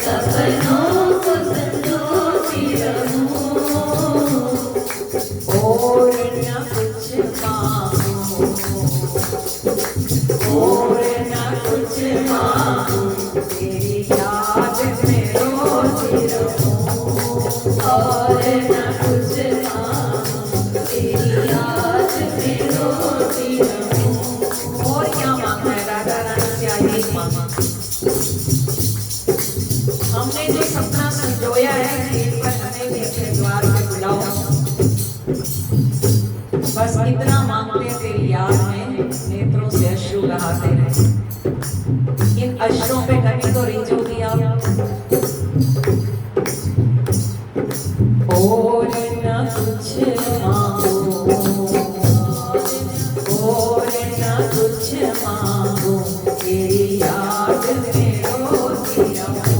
सपनों को संजोती रहूं और न कुछ मांगूं और न कुछ मांगूं तेरी याद में रोती रहूं और न कुछ मांगूं तेरी याद में रोती रहूं। और क्या मांगना है? राधा रानी से आगे मांगा। हमने जो सपना संजोया है गेट पर हमें भी अपने द्वार पे बुलाओ। बस इतना मांगते हैं तेरी याद में नेत्रों से अश्रु बहाते रहे। इन अश्रों पे कभी तो रीझोगी आप। और न कुछ मांगो और न कुछ मांगो तेरी याद में रोती रहूं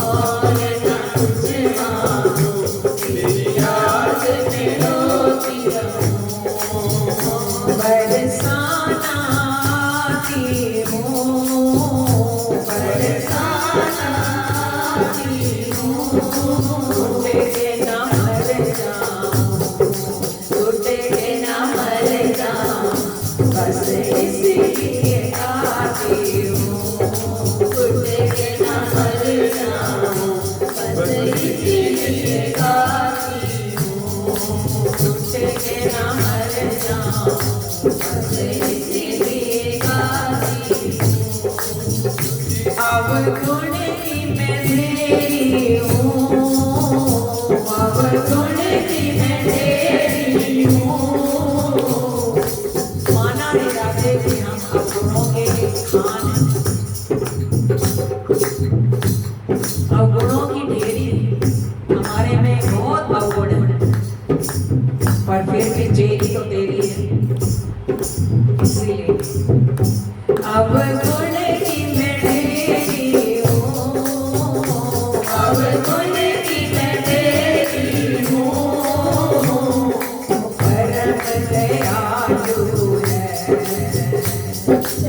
और न कुछ मांगूं तेरी याद में रोती रहूं। बरसाना आती हूँ बरसाना आती हूँ घुटे के ना मर जाऊं घुटे के ना मर जाऊं बस इसीलिए गाती हूँ। घुटे के ना मर जाऊं बस इसीलिए गाती हूँ। घुटे के ना मर जाऊं बस इसीलिए गाती हूँ। अब गुण की मैं तेरी हूँ अब गुण की मैं तेरी हूँ। माना है राधे कि हम अवगुणों के खान हैं। अवगुणों की ढेरी हमारे में बहुत अवगुण है पर फिर भी जेरी तो तेरी है। इसीलिए अब गुण की मैं तेरी हूँ अब गुण की मैं तेरी हूँ परम दयालु है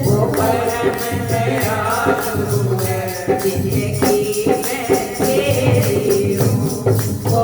वो परम दयालु है जिंदगी मैं तेरी हूँ वो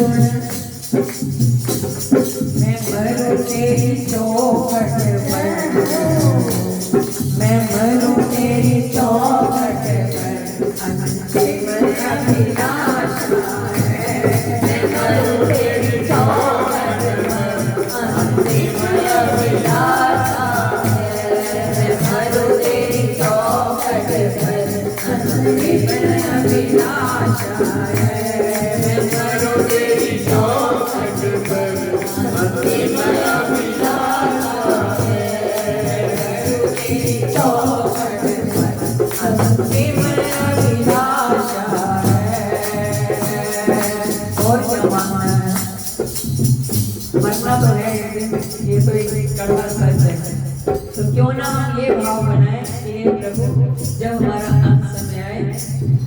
गुण मैं मरूं तेरी चौखट पर, मैं मरूं तेरी चौखट पर, अंतिम अभिलाषा है। मैं मरूं तेरी चौखट पर, अंतिम अभिलाषा है। मैं मरूं तेरी चौखट पर, अंतिम अभिलाषा है। मैं मरूं तेरी चौखट पर, अंतिम अभिलाषा है। तेरी चौखट पर, अंतिम अभिलाषा है। और क्या मांगना है? मरना तो है एक दिन, ये तो एक कड़वा सच है। तो क्यों ना हम ये भाव बनाए कि हे प्रभु, जब हमारा अंत समय आए,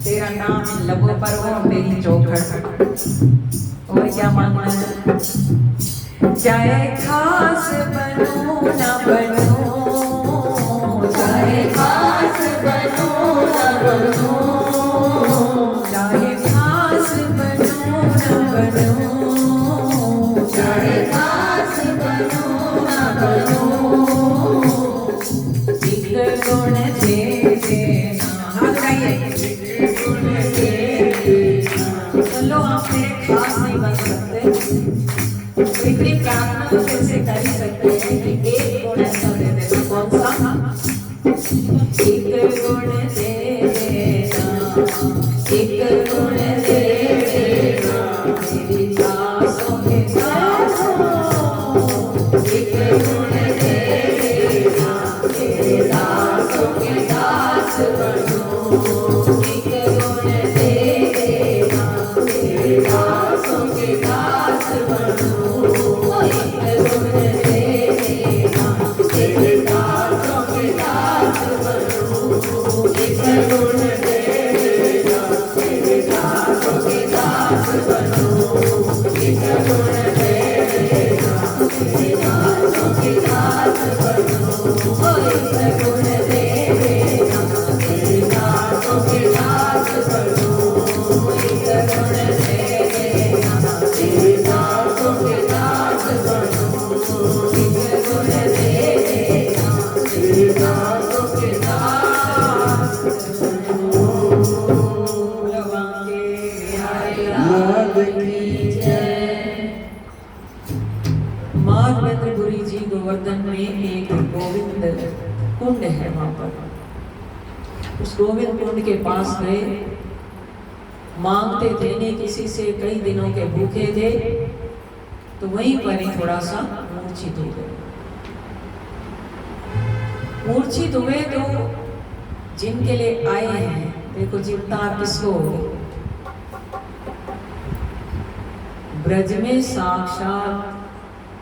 तेरा नाम इन लबों पर हो, तेरी चौखट। और क्या मांगना है? चाहे खास बनूं ना बनूं, चाहे खास बनूं ना बनूं, चाहे खास बनूं ना बनूं, चाहे खास बनूं ना बनूं, एक गुण दे देना। हाथ उठाइए। एक गुण दे देना। चलो आप मेरे खास नहीं बन सकते, इतनी प्रार्थना तो कैसे कर ही सकते हैं कि एक गुण ऐसा दे देना। कौन सा? एक गुण दे देना, एक गुण दे देना, मेरी दासों के दास हो। एक गुण दे देना, मेरे दासों के दास बनो। एक गुण दे देना, मेरे दासों के दास बनो। माधवेंद्रपुरी जी गोवर्धन में एक गोविंद कुंड है। वहां पर उस गोविंद कुंड के पास गए, मांगते थे नहीं किसी से, कई दिनों के भूखे थे, तो वहीं पर ही थोड़ा सा मूर्छित हो गए। मूर्छित हुए तो जिनके लिए आए हैं, देखो चिंता किसको होगी? ब्रज में साक्षात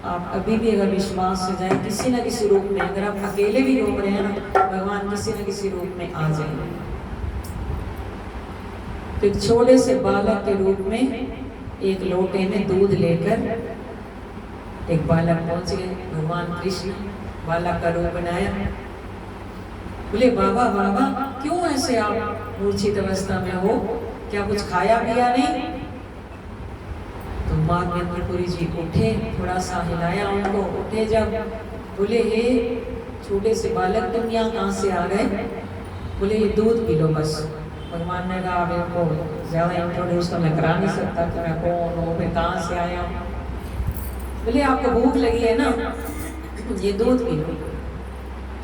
आप अभी भी अगर विश्वास से जाए, किसी न किसी रूप में, अगर आप अकेले भी घूम रहे हैं ना, भगवान किसी न किसी रूप में आ जाएंगे। तो एक छोटे से बालक के रूप में एक लोटे में दूध लेकर एक बालक पहुंच गए। भगवान कृष्ण बालक का रूप बनाया। बोले बाबा बाबा क्यों ऐसे आप मूर्छित अवस्था में हो, क्या कुछ खाया पिया नहीं? तो माधवेंद्रपुरी जी उठे, थोड़ा सा हिलाया उनको, उठे जब, बोले हे छोटे से बालक तुम यहाँ कहाँ से आ गए? बोले ये दूध पी लो बस। भगवान ने कहा अब इनको ज़्यादा इंट्रोड्यूस तो मैं करा नहीं सकता कि मैं कौन हूँ, मैं कहाँ से आया हूँ। बोले आपको भूख लगी है ना, ये दूध पी लो।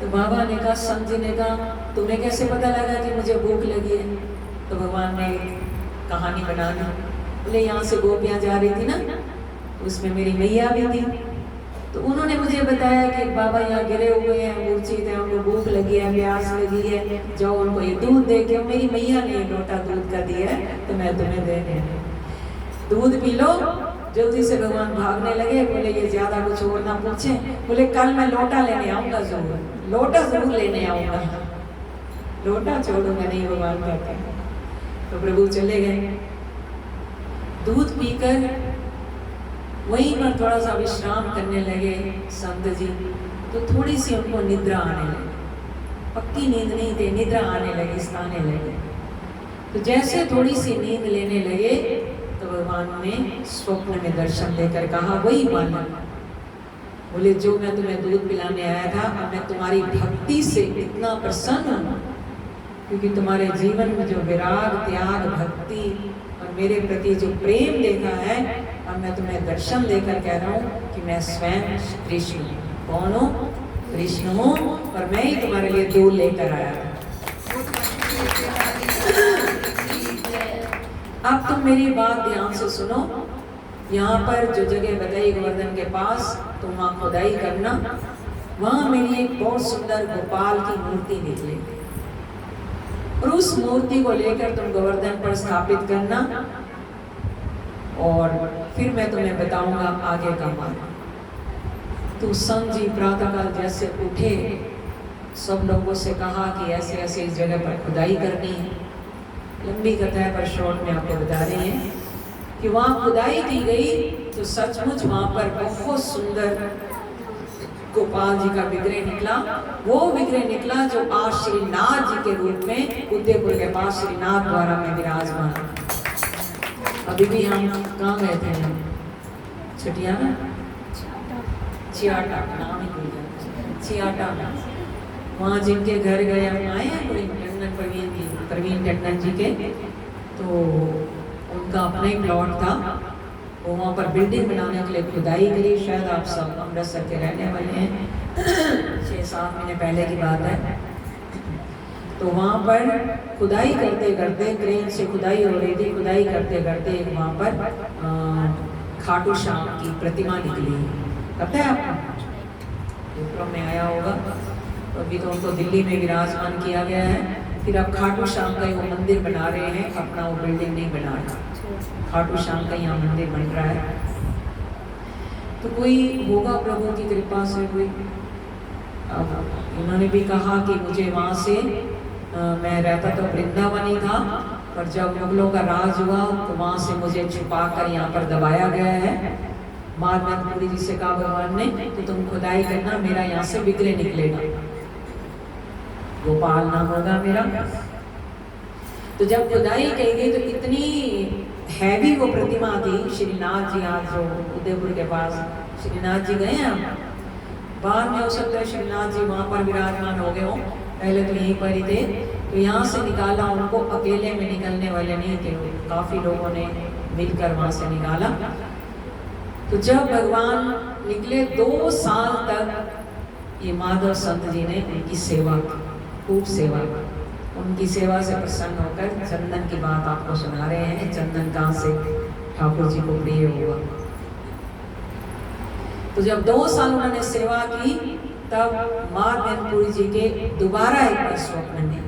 तो बाबा ने कहा, संत जी ने कहा तुम्हें कैसे पता लगा कि मुझे भूख लगी है? तो भगवान ने कहानी बना दी। बोले यहाँ से गोपियाँ जा रही थी ना, उसमें मेरी मैया भी थी, तो उन्होंने मुझे बताया कि बाबा यहाँ गिरे हुए हैं, मूर्छित हैं, उनको भूख लगी है, प्यास लगी है, जाओ उनको ये दूध दे के। मेरी मैया ने लोटा दूध का दिया है तो मैं तुम्हें दे रही हूँ, दूध पी लो। जल्दी से भगवान भागने लगे। बोले ये ज्यादा कुछ और ना पूछे। बोले कल मैं लोटा लेने आऊंगा, जरूर लोटा जरूर लेने आऊंगा, लोटा छोड़ूंगा नहीं, भगवान कहते हैं। तो प्रभु चले गए। दूध पीकर वहीं पर थोड़ा सा विश्राम करने लगे संत जी, तो थोड़ी सी उनको निद्रा आने लगी। पक्की नींद नहीं थी, निद्रा आने लगी, आने लगे। तो जैसे थोड़ी सी नींद लेने लगे तो तो भगवान ने स्वप्न में दर्शन देकर कहा, वही बालक बोले, जो मैं तुम्हें दूध पिलाने आया था, अब मैं तुम्हारी भक्ति से इतना प्रसन्न हूँ, क्योंकि तुम्हारे जीवन में जो विराग, त्याग, भक्ति और मेरे प्रति जो प्रेम देखा है, अब मैं तुम्हें दर्शन देकर कह रहा हूँ कि मैं स्वयं कृष्ण हूँ। कौन हूँ? कृष्ण हूँ, और मैं ही तुम्हारे लिए दूध लेकर आया था। अब तुम मेरी बात ध्यान से सुनो। यहाँ पर जो जगह बताई गोवर्धन के पास, तुम वहाँ खुदाई करना, वहाँ मेरी एक बहुत सुंदर गोपाल की मूर्ति निकलेगी, और उस मूर्ति को लेकर तुम गोवर्धन पर स्थापित करना, और फिर मैं तुम्हें बताऊंगा आगे का मार्ग। तो संत जी प्रातःकाल जैसे उठे, सब लोगों से कहा कि ऐसे ऐसे इस जगह पर खुदाई करनी है। लंबी कथा है पर शॉर्ट में आपको बता रही हैं कि वहाँ खुदाई की गई तो सचमुच वहाँ पर बहुत सुंदर गोपाल जी का विग्रह निकला। वो विग्रह निकला जो आज श्रीनाथ जी के रूप में उदयपुर के पास श्रीनाथ द्वारा में विराजमान। अभी भी हम कहाँ गए थे? छठियाना, चियाटा, नाम ही भूल गया, चियाटा में। वहाँ जिनके घर गए हम आए हैं, कोई टंडन प्रवीण टंडन जी के, तो उनका अपना ही प्लॉट था। वो वहाँ पर बिल्डिंग बनाने के लिए खुदाई करी। शायद आप सब अमृतसर के रहने वाले हैं, 6-7 महीने पहले की बात है। तो वहाँ पर खुदाई करते करते, क्रेन से खुदाई हो रही थी, खुदाई करते करते एक वहाँ पर खाटू श्याम की प्रतिमा निकली। पता है आपको? पेपरों में आया होगा। तो अभी तो उनको दिल्ली में विराजमान किया गया है। फिर अब खाटू श्याम का वो मंदिर बना रहे हैं, अपना वो बिल्डिंग नहीं बना रहा। खाटू श्याम का यहाँ मंदिर बन रहा है। तो कोई होगा प्रभु की कृपा से कोई। अब उन्होंने भी कहा कि मुझे वहाँ से मैं रहता तो वृंदावन ही था, पर जब मुगलों का राज हुआ तो वहाँ से मुझे छुपा कर यहाँ पर दबाया गया है। बाद में पूरी जी से कहा भगवान ने, तो तुम खुदाई करना, मेरा यहाँ से विग्रह निकलेगा, गोपाल नाम होगा मेरा। तो जब खुदाई की गई तो इतनी हैवी वो प्रतिमा थी। श्रीनाथ जी आज जो उदयपुर के पास श्रीनाथ जी गए हैं, बाद में हो सकता है श्रीनाथ जी वहाँ पर विराजमान हो गए हो, पहले तो यहीं पर ही थे। तो यहाँ से निकाला उनको, अकेले में निकलने वाले नहीं थे, काफ़ी लोगों ने मिलकर वहाँ से निकाला। तो जब भगवान निकले 2 साल तक ये माधव संत जी ने उनकी सेवा की, खूब सेवा की। उनकी सेवा से प्रसन्न होकर चंदन की बात आपको सुना रहे हैं। चंदन कहाँ से ठाकुर जी को प्रिय हुआ। तो जब 2 साल उन्होंने सेवा की, तब माँ मैनपुरी जी के दोबारा एक बार स्वप्न में,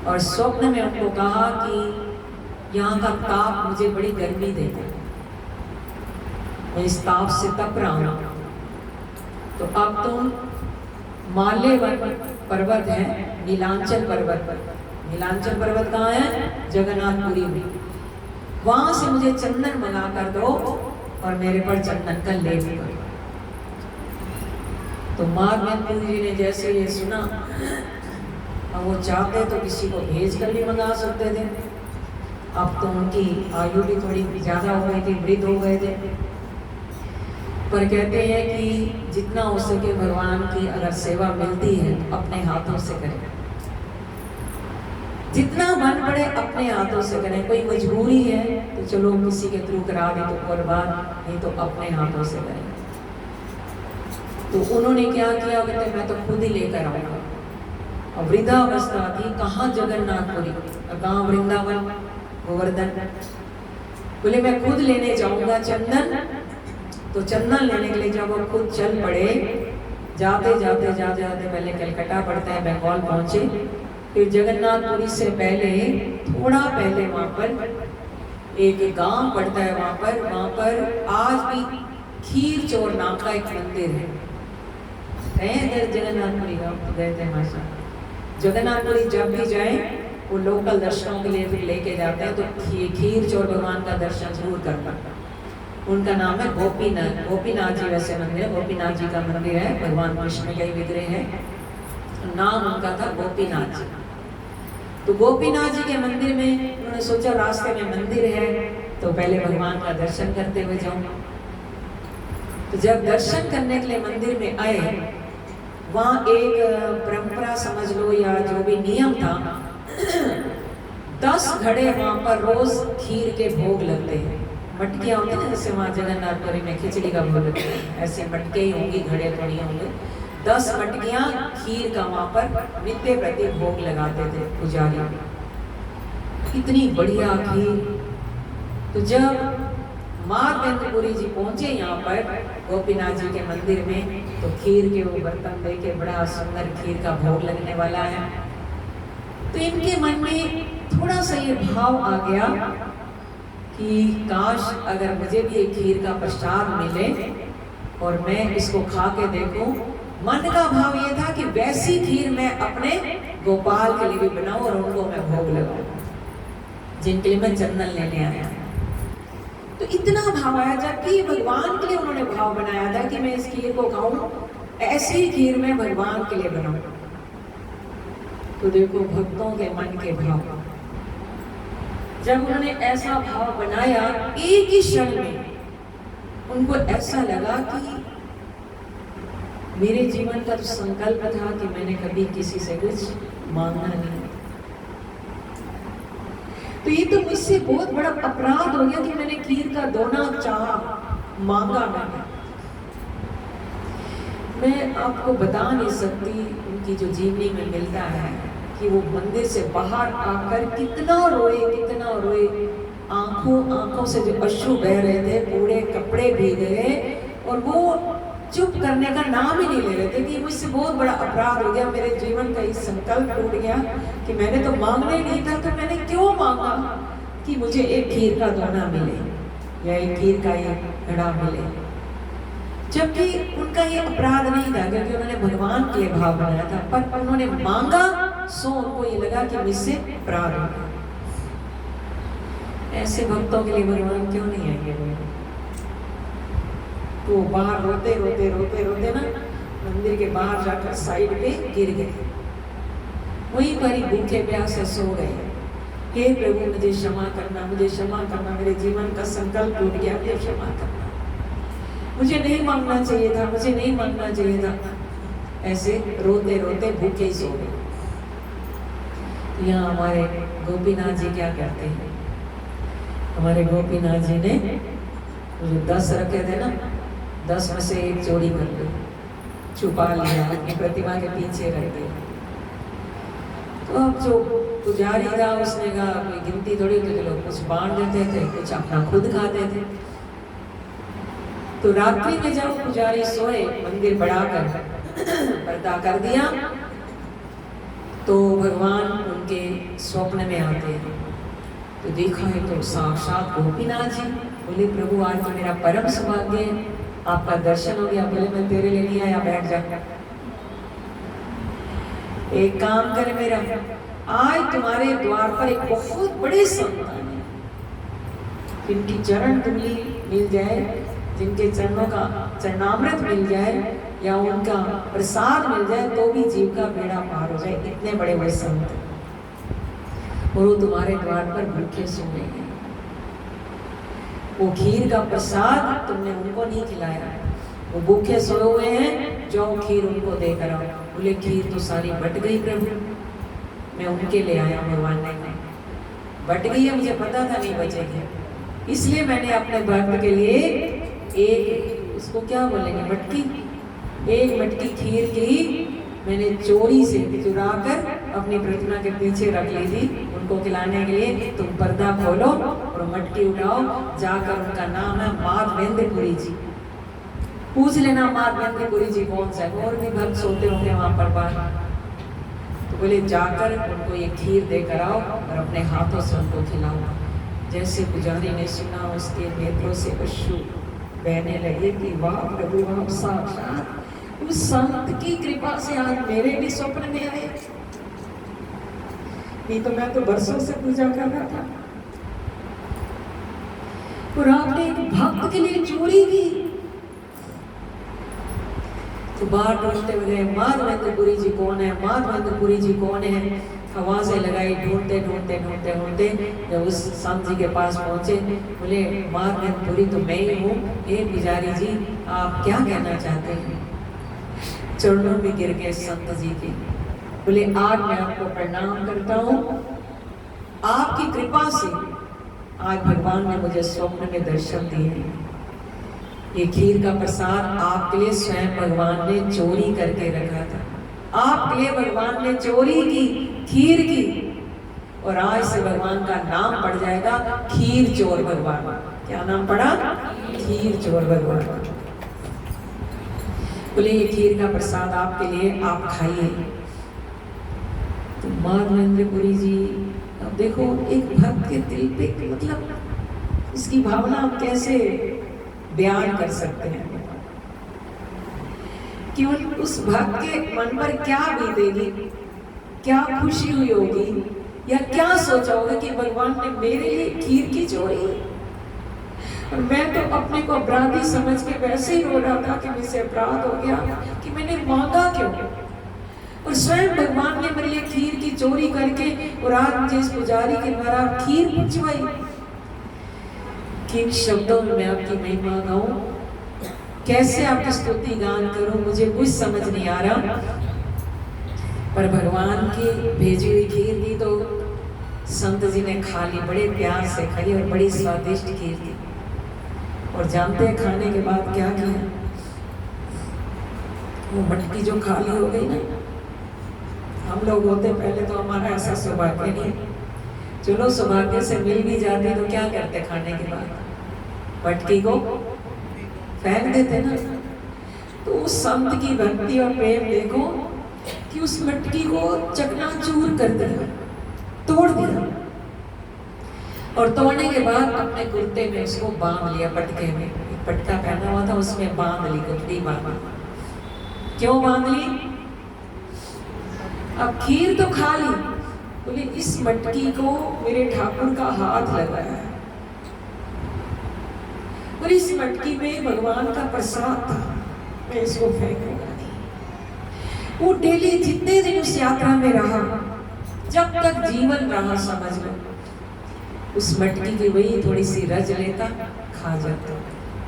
और स्वप्न में उनको कहा कि यहाँ का ताप मुझे बड़ी गर्मी देता है, मैं इस ताप से तप रहा हूँ। तो अब तुम माल्यवन पर्वत है, नीलांचल पर्वत, नीलांचल पर्वत कहाँ है? जगन्नाथपुरी में। वहां से मुझे चंदन मंगा कर दो और मेरे पर चंदन का लेप करो। तो माँ मैनपुरी जी ने जैसे ये सुना, अब वो चाहते तो किसी को भेज कर भी मंगा सकते थे। अब तो उनकी आयु भी थोड़ी ज्यादा हो गई थी, वृद्ध हो गए थे। पर कहते हैं कि जितना हो सके भगवान की अगर सेवा मिलती है अपने हाथों से करें, जितना बन पड़े अपने हाथों से करें। कोई मजबूरी है तो चलो किसी के थ्रू करा दे तो और बात, नहीं तो अपने हाथों से करें। तो उन्होंने क्या किया, कहते मैं तो खुद ही लेकर आऊंगा। और वृद्धावस्था थी, कहाँ जगन्नाथपुरी और कहाँ वृंदावन गोवर्धन। बोले मैं खुद लेने जाऊंगा चंदन। तो चंदन लेने के लिए जब वो खुद चल पड़े, जाते जाते जाते जाते पहले कलकत्ता पड़ता है, बंगाल पहुंचे, फिर जगन्नाथपुरी से पहले थोड़ा पहले वहाँ पर एक गांव पड़ता है। वहाँ पर आज भी खीर चोर नाम का एक मंदिर है। इधर जगन्नाथपुरी गाँव तो गए थे माशा। जगन्नाथपुरी जब भी जाए वो लोकल दर्शनों के लिए फिर लेके जाते हैं, तो खीर चोर भगवान का दर्शन जरूर करना। उनका नाम है गोपीनाथ। गोपीनाथ जी वैसे मंदिर है, गोपीनाथ जी का मंदिर है, भगवान कृष्ण का ही विग्रह है, नाम उनका था गोपीनाथ जी। तो गोपीनाथ जी के मंदिर में उन्होंने सोचा रास्ते में मंदिर है तो पहले भगवान का दर्शन करते हुए जाऊं। तो जब दर्शन करने के लिए मंदिर में आए, वहाँ एक परंपरा समझ लो या जो भी नियम था, 10 घड़े वहाँ पर रोज खीर के भोग लगते हैं। मटकियाँ होती हैं जैसे वहाँ जगन्नाथपुरी में खिचड़ी का भोग लगता है, ऐसे मटके ही होंगी, घड़े तो नहीं होंगे। 10 मटकियाँ खीर का वहाँ पर नित्य प्रति भोग लगाते थे पुजारी। इतनी बढ़िया खीर। तो जब माधवेंद्रपुरी जी पहुंचे यहाँ पर गोपीनाथ जी के मंदिर में, तो खीर के वो बर्तन देके बड़ा सुंदर खीर का भोग लगने वाला है। तो इनके मन में थोड़ा सा ये भाव आ गया कि काश अगर मुझे भी एक खीर का प्रसाद मिले और मैं इसको खा के देखूं। मन का भाव ये था कि वैसी खीर मैं अपने गोपाल के लिए भी बनाऊं और उनको मैं भोग लगाऊं, जिनके लिए मैं चंदन लेने आया। तो इतना भाव आया, जबकि भगवान के लिए उन्होंने भाव बनाया था कि मैं इस खीर को खाऊं, ऐसी खीर मैं भगवान के लिए बनाऊं। तो देखो भक्तों के मन के भाव, जब उन्होंने ऐसा भाव बनाया, एक ही क्षण में उनको ऐसा लगा कि मेरे जीवन का जो संकल्प था कि मैंने कभी किसी से कुछ मांगना नहीं, तो ये तो मुझसे बहुत बड़ा अपराध हो गया कि मैंने खीर का दोना चाहा, मांगा मैंने। मैं आपको बता नहीं सकती उनकी जो जीवनी में मिलता है कि वो मंदिर से बाहर आकर कितना रोए, आंखों से जो अश्रु बह रहे थे, पूरे कपड़े भीग गए, और वो चुप करने का नाम ही नहीं ले रहे थे कि मुझसे बहुत बड़ा अपराध हो गया, मेरे जीवन का इस संकल्प टूट गया कि मैंने तो मांगना ही नहीं था, तो मैंने क्यों मांगा कि मुझे एक खीर का दोना मिले या एक खीर का एक घड़ा मिले। जबकि उनका ये अपराध नहीं था, क्योंकि उन्होंने भगवान के लिए भाव बनाया था, पर उन्होंने मांगा सो उनको ये लगा कि मुझसे अपराध हो गया। ऐसे भक्तों के लिए भगवान क्यों नहीं आएंगे? तो बाहर रोते ना मंदिर के बाहर जाकर साइड पे गिर गए, वहीं पर ही भूखे प्यासे सो गए। हे प्रभु मुझे क्षमा करना, मेरे जीवन का संकल्प टूट गया, मुझे क्षमा करना, मुझे नहीं मांगना चाहिए था। ऐसे रोते भूखे ही सो गए। यहाँ हमारे गोपीनाथ जी क्या करते हैं? हमारे गोपीनाथ जी ने जो 10 रखे थे ना, 10 में से एक चोरी कर ली, छुपा लिया, अपनी प्रतिमा के पीछे रख दिया। तो अब जो पुजारी था उसने कहा कोई गिनती थोड़ी, तो लोग कुछ बांट देते थे, कुछ अपना खुद खाते थे। तो रात्रि में जब पुजारी सोए, मंदिर बढ़ाकर पर्दा कर दिया, तो भगवान उनके स्वप्न में आते हैं। तो देखा है तो साक्षात गोपीनाथ जी। बोले प्रभु आज तो मेरा परम सौभाग्य है, आपका दर्शन हो गया। बोले मैं तेरे लिए नहीं आया, बैठ जा। एक काम कर मेरा, आज तुम्हारे द्वार पर एक बहुत बड़े संत आए, जिनकी चरण धूलि मिल जाए, जिनके चरणों का चरणामृत मिल जाए या उनका प्रसाद मिल जाए, तो भी जीव का बेड़ा पार हो जाए। इतने बड़े बड़े संत और वो तुम्हारे द्वार पर भूखे सो रहे हैं। वो खीर का प्रसाद तुमने उनको नहीं खिलाया, वो भूखे सोए हुए हैं, जाओ खीर उनको देकर आओ। बोले खीर तो सारी बट गई प्रभु, मैं उनके ले आया। भगवान ने कहा बट गई है, मुझे पता था नहीं बचेगी, इसलिए मैंने अपने भक्त के लिए एक, उसको क्या बोलेंगे, मटकी, एक मटकी खीर की मैंने चोरी से चुरा कर अपनी प्रतिमा के पीछे रख ली थी उनको खिलाने के लिए। तुम पर्दा खोलो और मटकी उठाओ, जाकर उनका नाम है माधवेंद्रपुरी जी, पूछ लेना माधवेंद्रपुरी जी कौन सा है। और भी भक्त सोते होंगे वहां पर बाहर। तो बोले जाकर उनको ये खीर देकर आओ और अपने हाथों से उनको खिलाओ। जैसे पुजारी ने सुना, उसके नेत्रों से अश्रु बहने लगे कि वाह प्रभु, आप साक्षात उस संत की कृपा से आज मेरे भी स्वप्न में आए, नहीं तो मैं तो बरसों से पूजा कर रहा था और आपने एक भक्त के लिए चोरी की। तो बाहर ढूंढते हुए, माधवेंद्रपुरी जी कौन है, माधवेंद्रपुरी जी कौन है। आवाजें लगाई, ढूंढते ढूंढते ढूंढते ढूंढते जब उस संत जी के पास पहुंचे, बोले मार्गपुरी तो मैं ही हूँ, हे पुजारी जी आप क्या कहना चाहते हैं? चरणों में गिर गए संत जी के, बोले आज मैं आपको प्रणाम करता हूँ, आपकी कृपा से आज भगवान ने मुझे स्वप्न में दर्शन दिए। ये खीर का प्रसाद आपके लिए स्वयं भगवान ने चोरी करके रखा था, आपके लिए भगवान ने चोरी की खीर की, और आज से भगवान का नाम पड़ जाएगा खीर चोर भगवान। क्या नाम पड़ा? खीर चोर भगवान। बोले ये खीर का प्रसाद आपके लिए, आप खाइए। तो माधवेंद्रपुरी जी, अब देखो एक भक्त के दिल पे मतलब इसकी भावना आप कैसे बयान कर सकते हैं कि उस भक्त के मन पर क्या बीतेगी, क्या खुशी हुई होगी, या क्या सोचा होगा कि भगवान ने मेरे लिए खीर की चोरी। और मैं तो अपने को अपराधी समझ के वैसे ही रो रहा था कि मुझसे अपराध हो गया कि मैंने मांगा क्यों, और स्वयं भगवान ने मेरे लिए खीर की चोरी करके और आज मुझे इस पुजारी के द्वारा खीर पहुंचवाई। किन शब्दों में मैं आपकी महिमा गाऊं, कैसे आपकी स्तुति गान करूं, मुझे कुछ समझ नहीं आ रहा। पर भगवान की भेजी हुई खीर थी तो संत जी ने खा ली, बड़े प्यार से खाई और बड़ी स्वादिष्ट खीर थी। और जानते हैं खाने के बाद क्या किया? वो मटकी जो खाली हो गई ना, हम लोग होते पहले तो हमारा ऐसा सौभाग्य नहीं, चलो सौभाग्य से मिल भी जाती तो क्या करते खाने के बाद? मटकी को फेंक देते ना। तो उस संत की भक्ति और प्रेम देखो कि उस मटकी को चकनाचूर कर दिया, तोड़ दिया, और तोड़ने के बाद अपने कुर्ते में उसको बांध लिया, पटके में एक पटका पहना हुआ था उसमें बांध ली, गुठली बांध। क्यों बांध ली? अब खीर तो खा ली, बोले इस मटकी को मेरे ठाकुर का हाथ लगाया है, और इस मटकी में भगवान का प्रसाद था, मैं इसको फेंकूंगा नहीं। वो डेली जितने दिन उस यात्रा में रहा, जब तक जीवन रहा समझ लो, उस मटकी की वही थोड़ी सी रज लेता, खा जाता,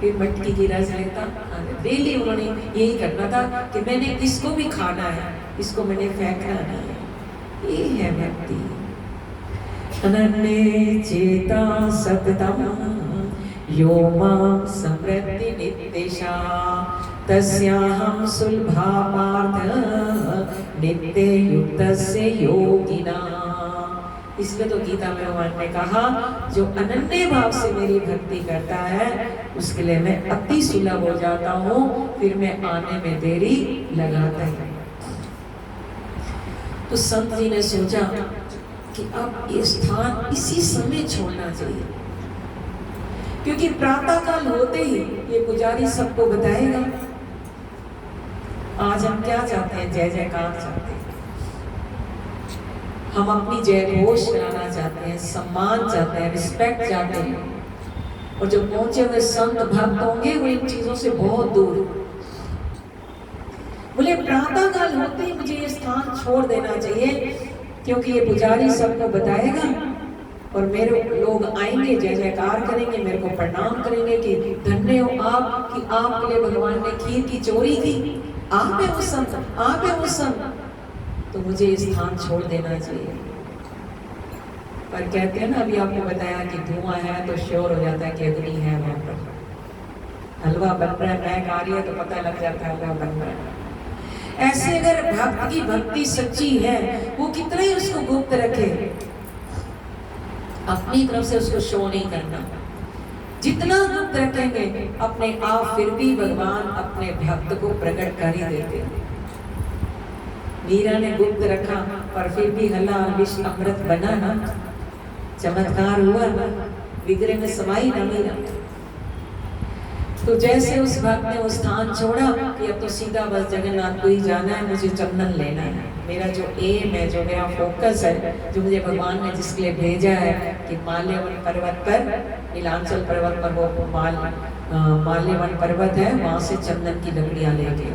फिर मटकी की रज लेता, खा जाता। डेली उन्होंने यही करना था कि मैंने इसको भी खाना है, इसको मैंने फेंकना नहीं है। ये है भक्ति। अनन्य चेता सततम यो मां समृद्धि नित्यशा तस्याहं सुलभा पार्थ नित्य युक्तस्य योगिना। इसलिए तो गीता में भगवान ने कहा जो अनन्य भाव से मेरी भक्ति करता है उसके लिए मैं अति सुलभ हो जाता हूँ, फिर मैं आने में देरी लगाता ही। तो संत जी ने सोचा कि अब ये स्थान इसी समय छोड़ना चाहिए, क्योंकि प्रातः काल होते ही ये पुजारी सबको बताएगा। आज हम क्या चाहते हैं? जय जयकार चाहते हैं, हम अपनी जय घोष कराना चाहते हैं, सम्मान चाहते हैं, रिस्पेक्ट चाहते हैं। और जो पहुंचे हुए संत भक्त होंगे वो इन चीजों से बहुत दूर। बोले प्रातः काल होते ही मुझे ये स्थान छोड़ देना चाहिए, क्योंकि ये पुजारी सबको बताएगा और मेरे लोग आएंगे, जय जयकार करेंगे, मेरे को प्रणाम करेंगे कि धन्य हो आप कि आपके लिए भगवान ने खीर की चोरी की, आप है वो संत, आप है वो संत, तो मुझे ये स्थान छोड़ देना चाहिए। पर कहते हैं ना, अभी आपने बताया कि धुआं है तो श्योर हो जाता है कि अग्नि है वहां पर। हलवा बन रहा है, महक आ रही है तो पता लग जाता है हलवा बन रहा है। ऐसे अगर भक्त की भक्ति सच्ची है, वो कितना ही उसको गुप्त रखे, अपनी तरफ से उसको शो नहीं करना। जितना गुप्त रखेंगे अपने आप, फिर भी भगवान अपने भक्त को प्रकट कर ही देते हैं। मीरा ने गुप्त रखा पर फिर भी हला विष अमृत बना ना, चमत्कार हुआ ना, विग्रह में समाई ना मीरा। तो जैसे उस भक्त ने वो स्थान छोड़ा कि अब तो सीधा बस जगन्नाथपुरी जाना है, मुझे चंदन लेना है, मेरा जो एम है, जो मेरा फोकस है, जो मुझे भगवान ने जिसके लिए भेजा है कि माल्यवन पर्वत पर, नीलांचल पर्वत पर वो माल्यवन पर्वत है, वहां से चंदन की लकड़ियां लेके।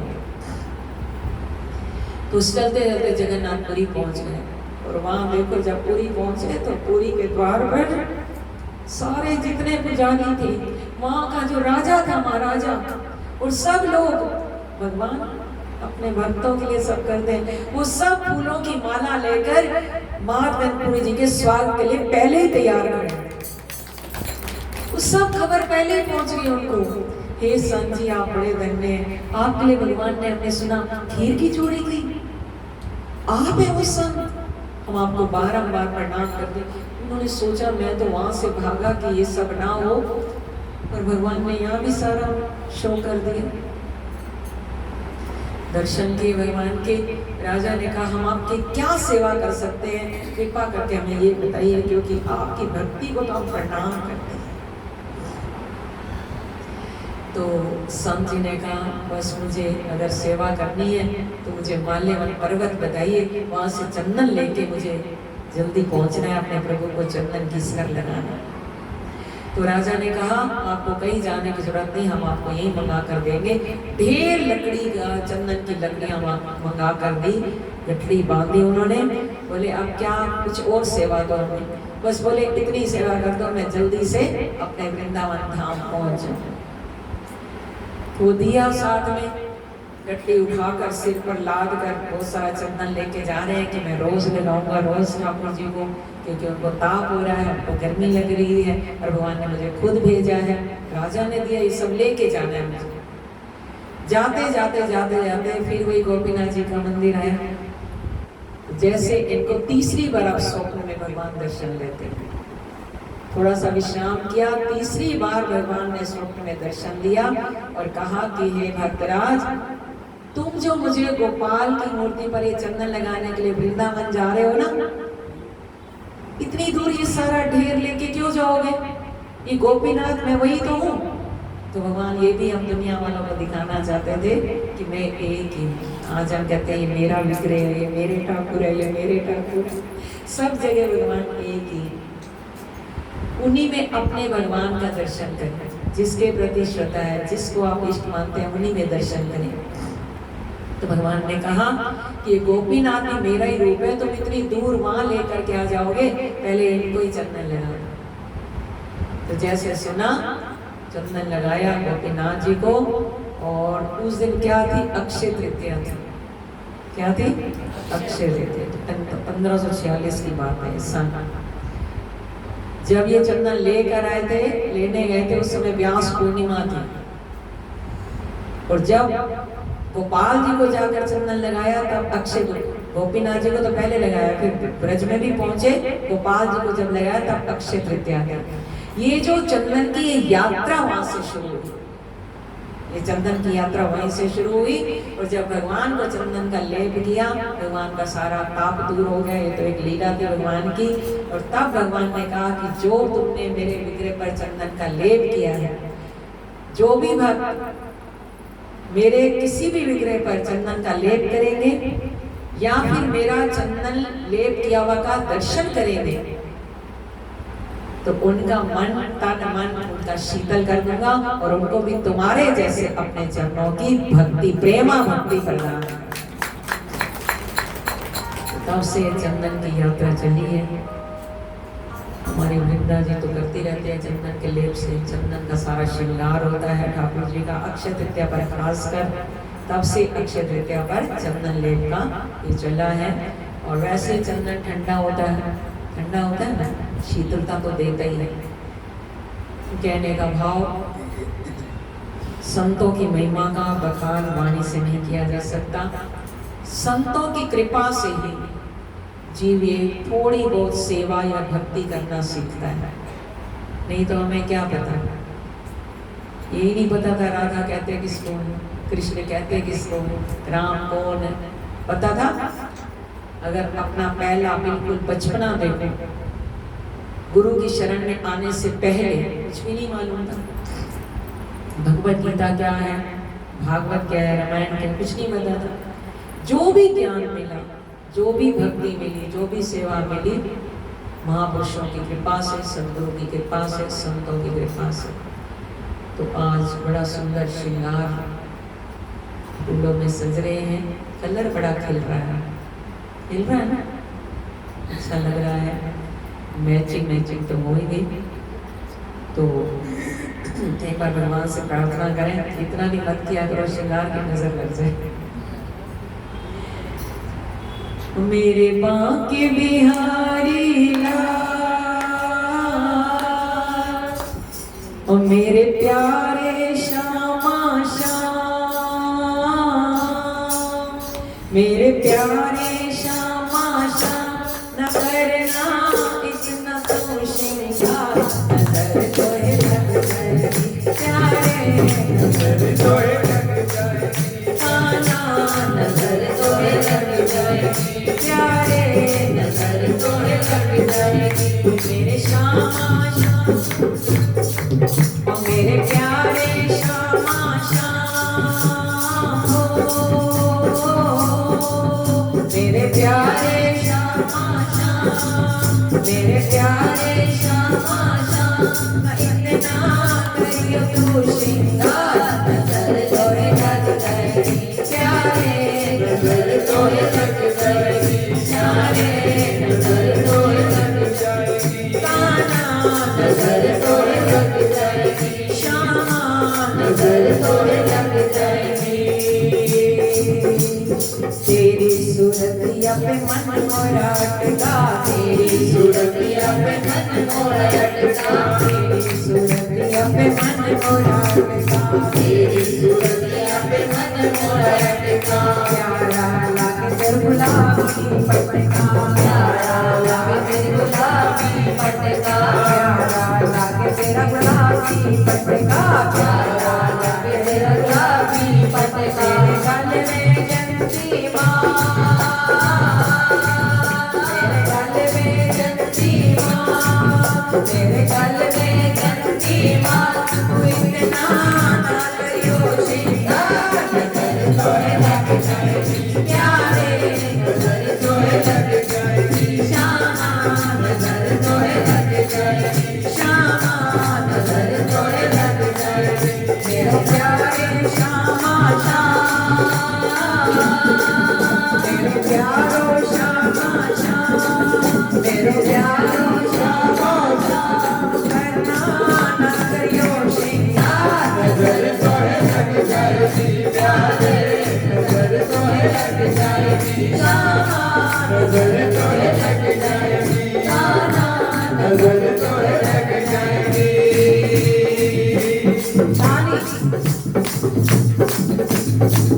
तो चलते चलते जगन्नाथपुरी पहुंच गए। और वहां देखो जब पुरी पहुंचे तो पुरी के द्वार पर सारे जितने पुजारी थे, वहां का जो राजा था, महाराजा, और सब लोग, भगवान अपने भक्तों के लिए सब करते हैं, वो सब फूलों की माला लेकर महात्मपुरी जी के स्वागत के लिए पहले ही तैयार खड़े। वो सब खबर पहले ही पहुंच गई उनको। हे संत जी, आप बड़े धन्य हैं, आपके लिए भगवान ने हमने सुना खीर की चोरी की, आप है वो संत, हम आपको बारंबार प्रणाम करते। उन्होंने सोचा मैं तो वहां से भागा कि ये सब ना हो, पर भगवान ने यहाँ भी सारा शो कर दिया। दर्शन किए भगवान के। राजा ने कहा हम आपकी क्या सेवा कर सकते हैं, कृपा करके हमें ये बताइए, क्योंकि आपकी भक्ति को तो हम प्रणाम करते हैं। तो संत जी ने कहा बस मुझे अगर सेवा करनी है तो मुझे माल्यवन पर्वत बताइए, वहां से चंदन लेके मुझे जल्दी पहुंचना है, अपने प्रभु को चंदन की सर लगाना। तो राजा ने कहा आपको कहीं जाने की जरूरत नहीं, हम आपको यहीं मंगा कर देंगे। ढेर लकड़ी का, चंदन की लकड़ियां मंगा कर दी, लकड़ी बांधी उन्होंने। बोले अब क्या कुछ और सेवा दो हमें, बस बोले इतनी सेवा कर दो मैं जल्दी से अपने वृंदावन धाम पहुंच जाऊं। वो दिया साथ में, गट्टी उठाकर सिर पर लाद कर बहुत सारा चंदन लेके जा रहे हैं कि मैं रोज लगाऊंगा रोज ठाकुर जी को, क्योंकि उनको ताप हो रहा है, उनको गर्मी लग रही है, और भगवान ने मुझे खुद भेजा है, राजा ने दिया, ये सब लेके जाना है मुझे। जाते जाते जाते जाते फिर वही गोपीनाथ जी का मंदिर आया। जैसे इनको तीसरी बार आप स्वप्न में भगवान दर्शन देते हैं, थोड़ा सा विश्राम किया, तीसरी बार भगवान ने स्वप्न में दर्शन दिया और कहा कि हे भक्तराज, तुम जो मुझे गोपाल की मूर्ति पर ये चंदन लगाने के लिए वृंदावन जा रहे हो ना, इतनी दूर ये सारा ढेर लेके क्यों जाओगे, ये गोपीनाथ मैं वही तो हूँ। तो भगवान ये भी हम दुनिया वालों को दिखाना चाहते थे कि मैं एक ही। आज हम कहते हैं ये मेरा विग्रह है, ये मेरे ठाकुर है, ये मेरे ठाकुर है, सब जगह भगवान एक ही। उन्हीं में अपने भगवान का दर्शन करें, जिसके प्रति श्रद्धा है, जिसको आप इष्ट मानते हैं, उन्हीं में दर्शन करें। तो भगवान ने कहा कि ये गोपीनाथ ही मेरा ही रूप है, तुम इतनी दूर वहां लेकर के आ जाओगे, पहले इनको ही चंदन लगा। तो जैसे सुना, चंदन लगाया गोपीनाथ जी को। और उस दिन क्या थी, अक्षय तृतीया थी। क्या थी, अक्षय तृतीया। 1546 की बात है सन। जब ये चंदन लेकर आए थे, लेने गए थे, उस समय व्यास पूर्णिमा थी। और जब गोपाल जी को जाकर चंदन लगाया तब अक्षय, गोपीनाथ जी को तो पहले लगाया, फिर ब्रज में भी पहुंचे, गोपाल जी को जब लगाया तब अक्षय तृतीया थी। ये जो चंदन की यात्रा वहां से शुरू हुई, ये चंदन की यात्रा वहीं से शुरू हुई। और जब भगवान को चंदन का लेप किया, भगवान का सारा ताप दूर हो गया। ये तो एक लीला थी भगवान की। और तब भगवान ने कहा कि जो तुमने मेरे विग्रह पर चंदन का लेप किया है, जो भी भक्त मेरे किसी भी विग्रह पर चंदन का लेप करेंगे या फिर मेरा चंदन लेप किया हुआ का दर्शन करेंगे, तो उनका मन, तन मन उनका शीतल कर दूंगा और उनको भी तुम्हारे जैसे अपने चरणों की भक्ति, प्रेमा भक्ति प्रदान। तब से चंदन की यात्रा चली है। हमारे वृंदा जी तो करती रहते हैं चंदन के लेप से, चंदन का सारा श्रृंगार होता है ठाकुर जी का। अक्षय तृतीया पर खासकर, तब से अक्षय तृतीया पर चंदन लेप का ये चला है। और वैसे चंदन ठंडा होता है, ठंडा होता है ना, शीतलता तो देता ही है। कहने का भाव, संतों की महिमा का बखान वाणी से नहीं किया जा सकता। संतों की कृपा से ही जीव ये थोड़ी बहुत सेवा या भक्ति करना सीखता है, नहीं तो हमें क्या पता। यही नहीं पता था राधा कहते किसको, कृष्ण कहते किसको, राम कौन है, पता था? अगर अपना पहला बिल्कुल बचपना देखो, गुरु की शरण में आने से पहले कुछ भी नहीं मालूम था। भगवत गीता क्या है, भागवत क्या है, रामायण क्या है, कुछ नहीं पता था। जो भी ज्ञान मिला, जो भी भक्ति मिली, जो भी सेवा मिली, महापुरुषों की कृपा से, संतों की कृपा से, संतों की कृपा से। तो आज बड़ा सुंदर श्रृंगार फूलों में सज रहे हैं, कलर बड़ा खिल रहा है, खिल रहा है ना। अच्छा लग रहा है। मैचिंग मैचिंग तो हो ही गई। तो एक बार भगवान से प्रार्थना करें, इतना भी मत किया करो श्रृंगार की नजर लग जाए। मेरे बांके बिहारी लाल, ओ मेरे प्यारे श्यामा श्याम, मेरे प्यारे श्यामा श्याम, न करना इतना तो श्रृंगार, नजर तो लग जाएगी प्यारे, नजर तो लग जाएगी काना, नजर तो लग जाएगी प्यारे, नजर तो लग जाएगी मेरे श्यामा श्याम, और मेरे प्यारे श्यामा श्याम, मेरे प्यारे श्यामा श्याम, मेरे प्यारे श्यामा श्याम, इतना करियो तू श्रृंगार, नजर तो लग जाएगी प्यारे, नजर तो लग जाएगी प्यारे, नजर तो लग जाएगी काना, नजर तो लग जाएगी श्यामा, नजर तो लग जाएगी। तेरी सूरतिया पे मन मोरा अटका, तेरी सूरतिया पे मन मोरा अटका, तेरी सूरतिया पे मन मोरा अटका, तेरी सूरतिया पे मन मोरा अटका, प्यारा लागे तेरा गुलाबी पटका, प्यारा लागे तेरा गुलाबी पटका, प्यारा लागे तेरा गुलाबी पटका, प्यारा लागे तेरा गुलाबी पटका, तेरे गल में जंती माँ, तेरे गल में जंती माँ, तेरे गल में जंती माँ, तू इतना ना करियो श्रृंगार, नजर तो लग जाएगी प्यारे, नजर तो लग जाएगी श्यामा, नजर तो लग जाएगी श्यामा, नजर तो लग जाएगी मेरे प्यारे श्यामा श्याम, मेरे प्यारो श्यामा श्याम, मेरे प्यारो श्यामा श्याम, करना ना करियो श्रृंगार, नजर तो लग जाएगी प्यारे, नजर तो लग जाएगी श्यामा, नजर तो लग जाएगी काना, नजर तो लग जाएगी पानी।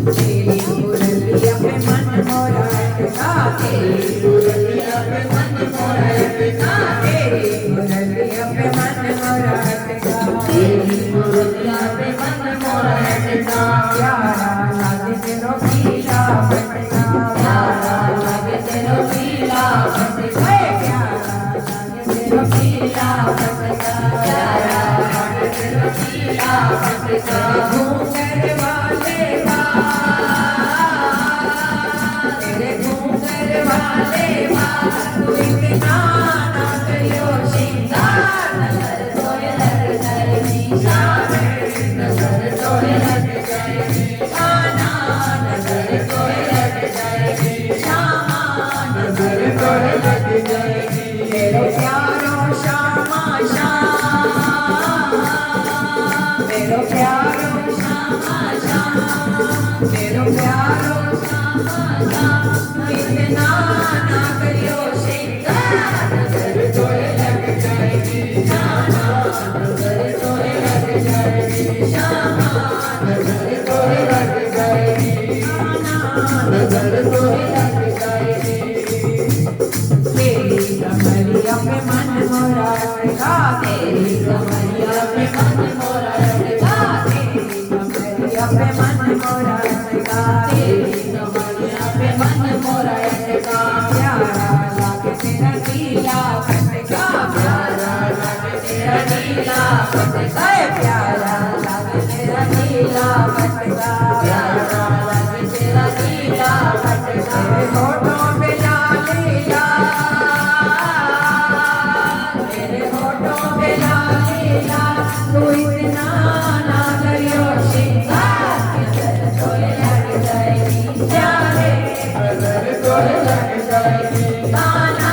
तेरी मुरलिया पे मन मोरा अटका, तेरी मुरलिया पे मन मोरा अटका, तेरी मुरलिया पे मन मोरा अटका, तेरी मुरलिया पे मन मोरा अटका, प्यारा लागे तेरो पीला पटका, प्यारा लागे तेरो पीला पटका, प्यारा लागे तेरो पीला पटका, प्यारा लागे तेरो पीला पटका, घूंघर वाले तेरे घूंघर वाले बाल, तू इतना ना करियो श्रृंगार, नजर तो लग जाएगी श्यामे, नजर तो लग जाएगी काना, नजर तो लग जाएगी श्यामा, नजर तो लग जाएगी मेरे प्यारो श्यामा श्याम, मेरे प्यारो श्यामा श्याम, मेरे प्यारो श्यामा श्याम, इतना ना करियो श्रृंगार, नजर तो लग जाएगी श्यामा, नजर तो लग जाएगी श्यामा, नजर तो लग जाएगी काना, नजर तो लग जाएगी। तेरी कमरिया पे मन मोरा अटका, तेरी कमरिया पे मन मोरा अटका, तेरी कमरिया पे मन मोरा अटका, तेरी कमरिया पे मन मोरा अटका, प्यारा लागे तेरा नीला पटका, प्यारा लागे तेरा नीला पटका, प्यारा लागे तेरा नीला पटका, प्यारा लागे तेरा नीला पटका, तेरे होठों पे लाल लाल, तेरे होठों पे लाल लाल, तू इतना ना करियो श्रृंगार, नजर तो लग जाएगी प्यारे, नजर तो लग जाएगी काना,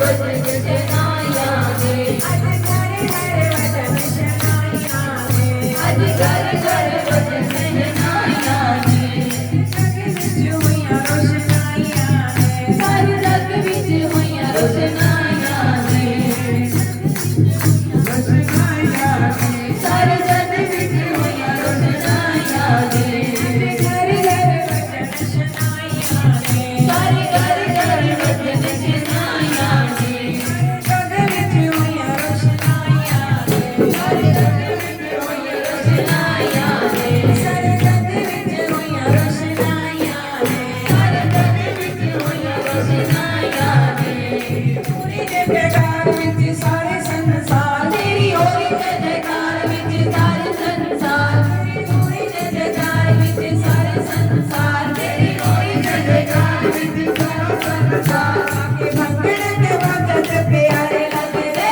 वचन शनाइयां ने अज घर घर वचन शनाइयां ने अज घर घर वचन शनाइयां ने सारे जग विच होइयां रोशनाइयां ने सारे जग विच होइयां रोशनाइयां ने घर घर वचन शनाइयां ने सारे घर घर वचन शनाइयां ने जग विच होइयां रोशनाइयां ने सारे जग विच होइयां रोशनाइयां ने सारे जग विच होइयां रोशनाइयां ने सारे जग विच होइयां रोशनाइयां ने पूरी जगकार विच सारे संसार तेरी होई जयकार विच सारे संसार पूरी जगकार विच सारे संसार तेरी होई जयकार विच सारे संसार आके भंगड़ ते भगत प्यारे लगदे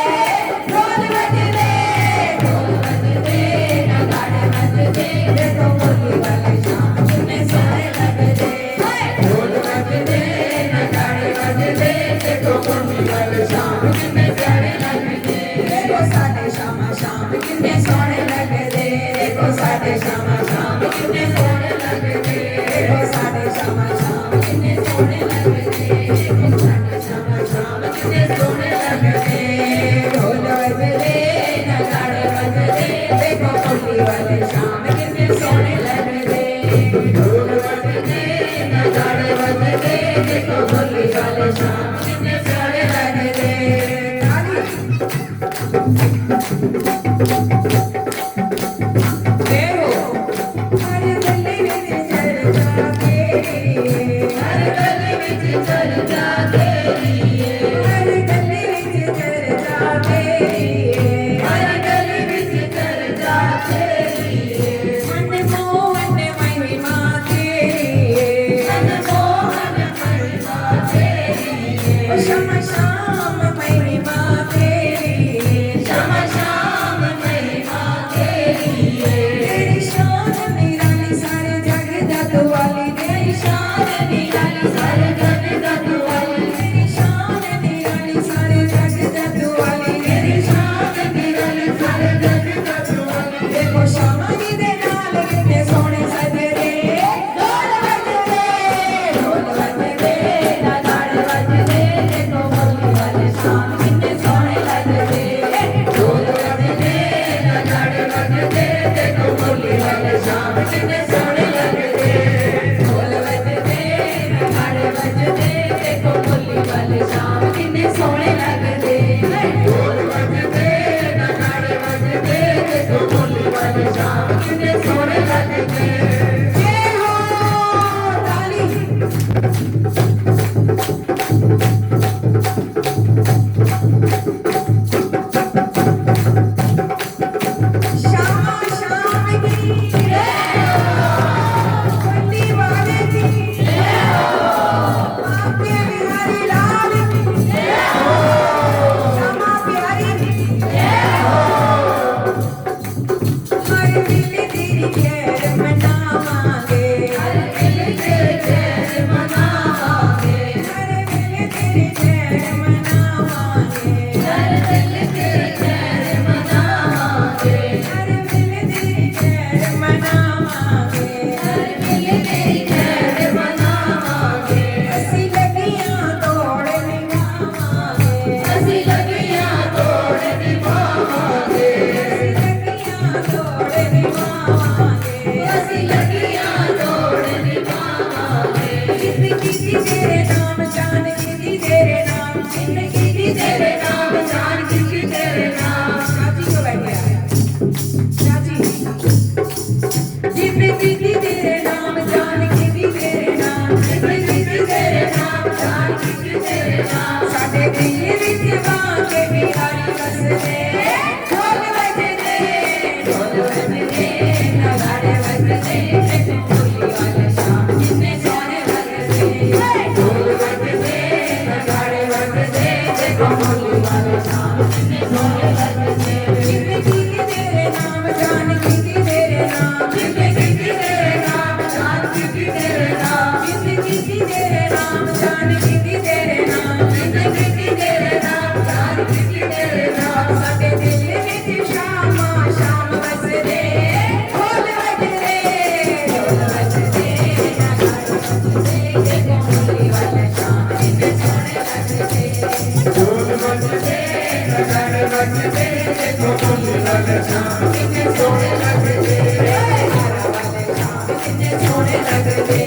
ढोल बजदे नगाड़े बजदे देखो बोली वाले शाम कितने सोहने लगदे ढोल बजदे नगाड़े बजदे देखो बोली वाले शाम कितने सोहने लगदे देखो साडे शामा शाम कितने सोहने लगदे देखो साडे शामा शाम कितने सोहने लगदे देखो साडे शामा शाम कितने सोहने लगदे देखो साडे शामा शाम कितने सोहने लगदे ढोल बजदे नगाड़े बजदे देखो बोली वाले शाम कितने सोहने लगदे ढोल बजदे नगाड़े बजदे देखो बोली वाले शाम कितने सोहने लगदे हर गली विच चर्चा तेरी हर गली विच चर्चा तेरी हर गली विच चर्चा तेरी हर गली विच चर्चा तेरी मनमोहन महिमा तेरी मनमोहन महिमा तेरी श्याम श्याम महिमा तेरी श्याम श्याम महिमा तेरी तेरी शान निराली सारे जग दा दुआली तेरी शान निराली सारे जग दा दुआली तेरी शान निराली सारे जग दा दुआली तेरी शान निराली सारे जग दा दुआली देखो शामा जी दे नाल कितने सोहने सजदे ढोल बजदे नगाड़े बजदे देखो बोली वाले शाम कितने सोहने लगदे ढोल बजदे नगाड़े बजदे देखो बोली वाले शाम कितने सोहने लगदे ढोल बजदे नगाड़े बजदे देखो बोली वाले शाम कितने सोहने लगदे ढोल बजदे नगाड़े बजदे देखो बोली वाले शाम कितने सोहने लगदे जय हो ताली शामा शाम की जय हो बंदी वाले की जय हो आपके बिहारी लाल की जय हो शामा प्यारी की जय हो हर दिल तेरी खैर मनावांगे हर दिल तेरी खैर मनावांगे हर दिल तेरी खैर मनावांगे हर दिल तेरी खैर मनावांगे हर दिल तेरी खैर मनावांगे हर दिल तेरी खैर मनावांगे असी लगियां तोड़ निभावांगे असी लगियां तोड़ निभावांगे असी लगियां तोड़ निभावांगे जिंदगी दी तेरे नाम जान की तेरे नाम जिंदगी दी तेरे नाम जान की तेरे नाम चाची को बैठे चाची जिंदगी दी तेरे नाम जान की तेरे नाम जिंदगी दी तेरे नाम जान की तेरे नाम साडे दिल विच बाके बिहारी वसदे ढोल बजदे नगाड़े बजदे देखो बोली वाले शाम कितने सोहने लगदे ढोल बजदे नगाड़े बजदे देखो बोली वाले शाम कितने सोहने लगदे जिंदगी की तेरे नाम जान की तेरे नाम जिंदगी की तेरे नाम जान की तेरे नाम जिंदगी की तेरे नाम जान की तेरे नाम जिंदगी की तेरे देखो फूल वाले शाम कितने सोने लगते हरा वाले शाम कितने सोने लगते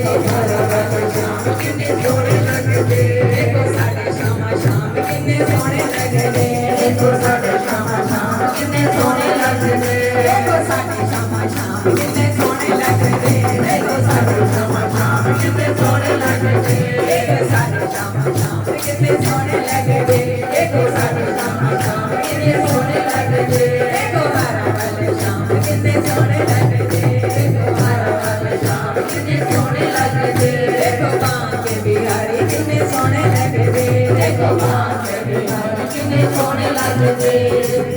हरा वाले शाम कितने सोने लगते देखो साढ़े शामा शाम कितने सोने लगते देखो साढ़े शामा शाम कितने सोने लगते देखो साढ़े शामा शाम कितने सोने लगते देखो साढ़े शामा शाम कितने सोने लगते देखो साढ़े शामा शाम कितने सोने लगते देखो साढ़े शामा शाम कितने सोने लगते देखो हरा वाले शाम कितने सोने लगते देखो हरा वाले शाम कितने सोने लगते देखो बांके बिहारी कितने सोने लगते देखो बांके बिहारी कितने सोने लगते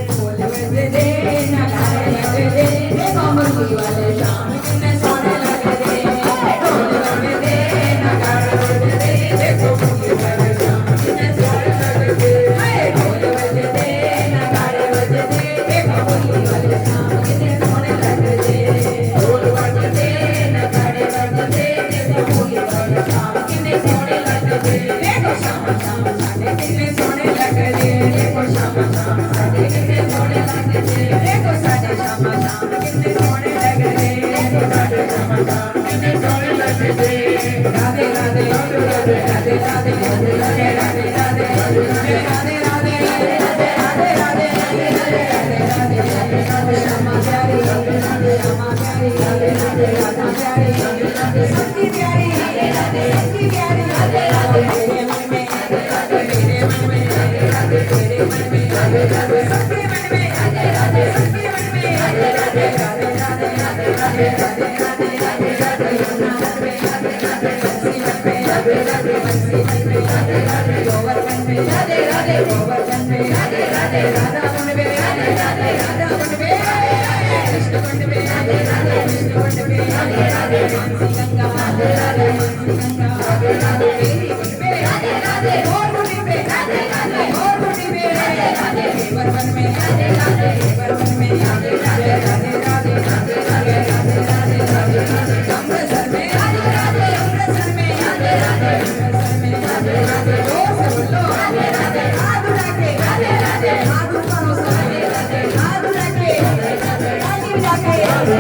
बोल बजते नगाड़े बजते देखो मुर्गी वाले शाम कितने सोने लगते ढोल बजते नगाड़े बजते देखो मुर्गी वाले शाम कितने सोने लगते ढोल बजते नगाड़े बजते देखो मुर्गी वाले शाम कितने सोने लगते ढोल बजते नगाड़े बजते देखो मुर्गी वाले शाम कितने सोने लगते देखो शाम शाम साढ़े कितने सोने लगते देखो शाम शाम साढ़े कितने सोने लगते देखो साढ़े शाम शाम कितने सोने लगते देखो साढ़े शाम शाम कितने सोने लगते राधे राधे राधे राधे राधे राधे राधे राधे राधे राधे राधे राधे राधे श्यामा प्यारी राधे राधे श्यामा प्यारी राधे राधे राधा प्यारी राधे राधे सच्ची प्यारी राधे राधे सच्ची प्यारी राधे राधे मेरे मन में राधे राधे मेरे मन में राधे राधे तेरे मन में राधे राधे सबके मन में राधे राधे सबके मन में राधे राधे राधे राधे राधे राधे राधे राधे राधे राधे यमुना मन में राधे राधे बंसी मन में राधे राधे बंसी मन में राधे राधे गोवर्धन में राधे राधे गोवर्धन में राधे राधे राधा मन में राधे राधे राधा मन में कृष्ण कुंड में राधे राधे कृष्ण कुंड में राधे राधे मानसी गंगा राधे राधे मानसी गंगा राधे राधे तेरी कुंड में राधे राधे और कुंड में राधे राधे और कुंड में राधे राधे वर्मन में राधे राधे वर्मन में राधे राधे राधे राधे राधे राधे राधे राधे राधे राधे अमृतसर में राधे राधे अमृतसर में राधे राधे अमृतसर में राधे राधे जोर से बोलो राधे राधे हाथ उठा के राधे राधे हाथ ऊपर उठा राधे राधे हाथ उठा के राधे राधे ताली बजा के राधे राधे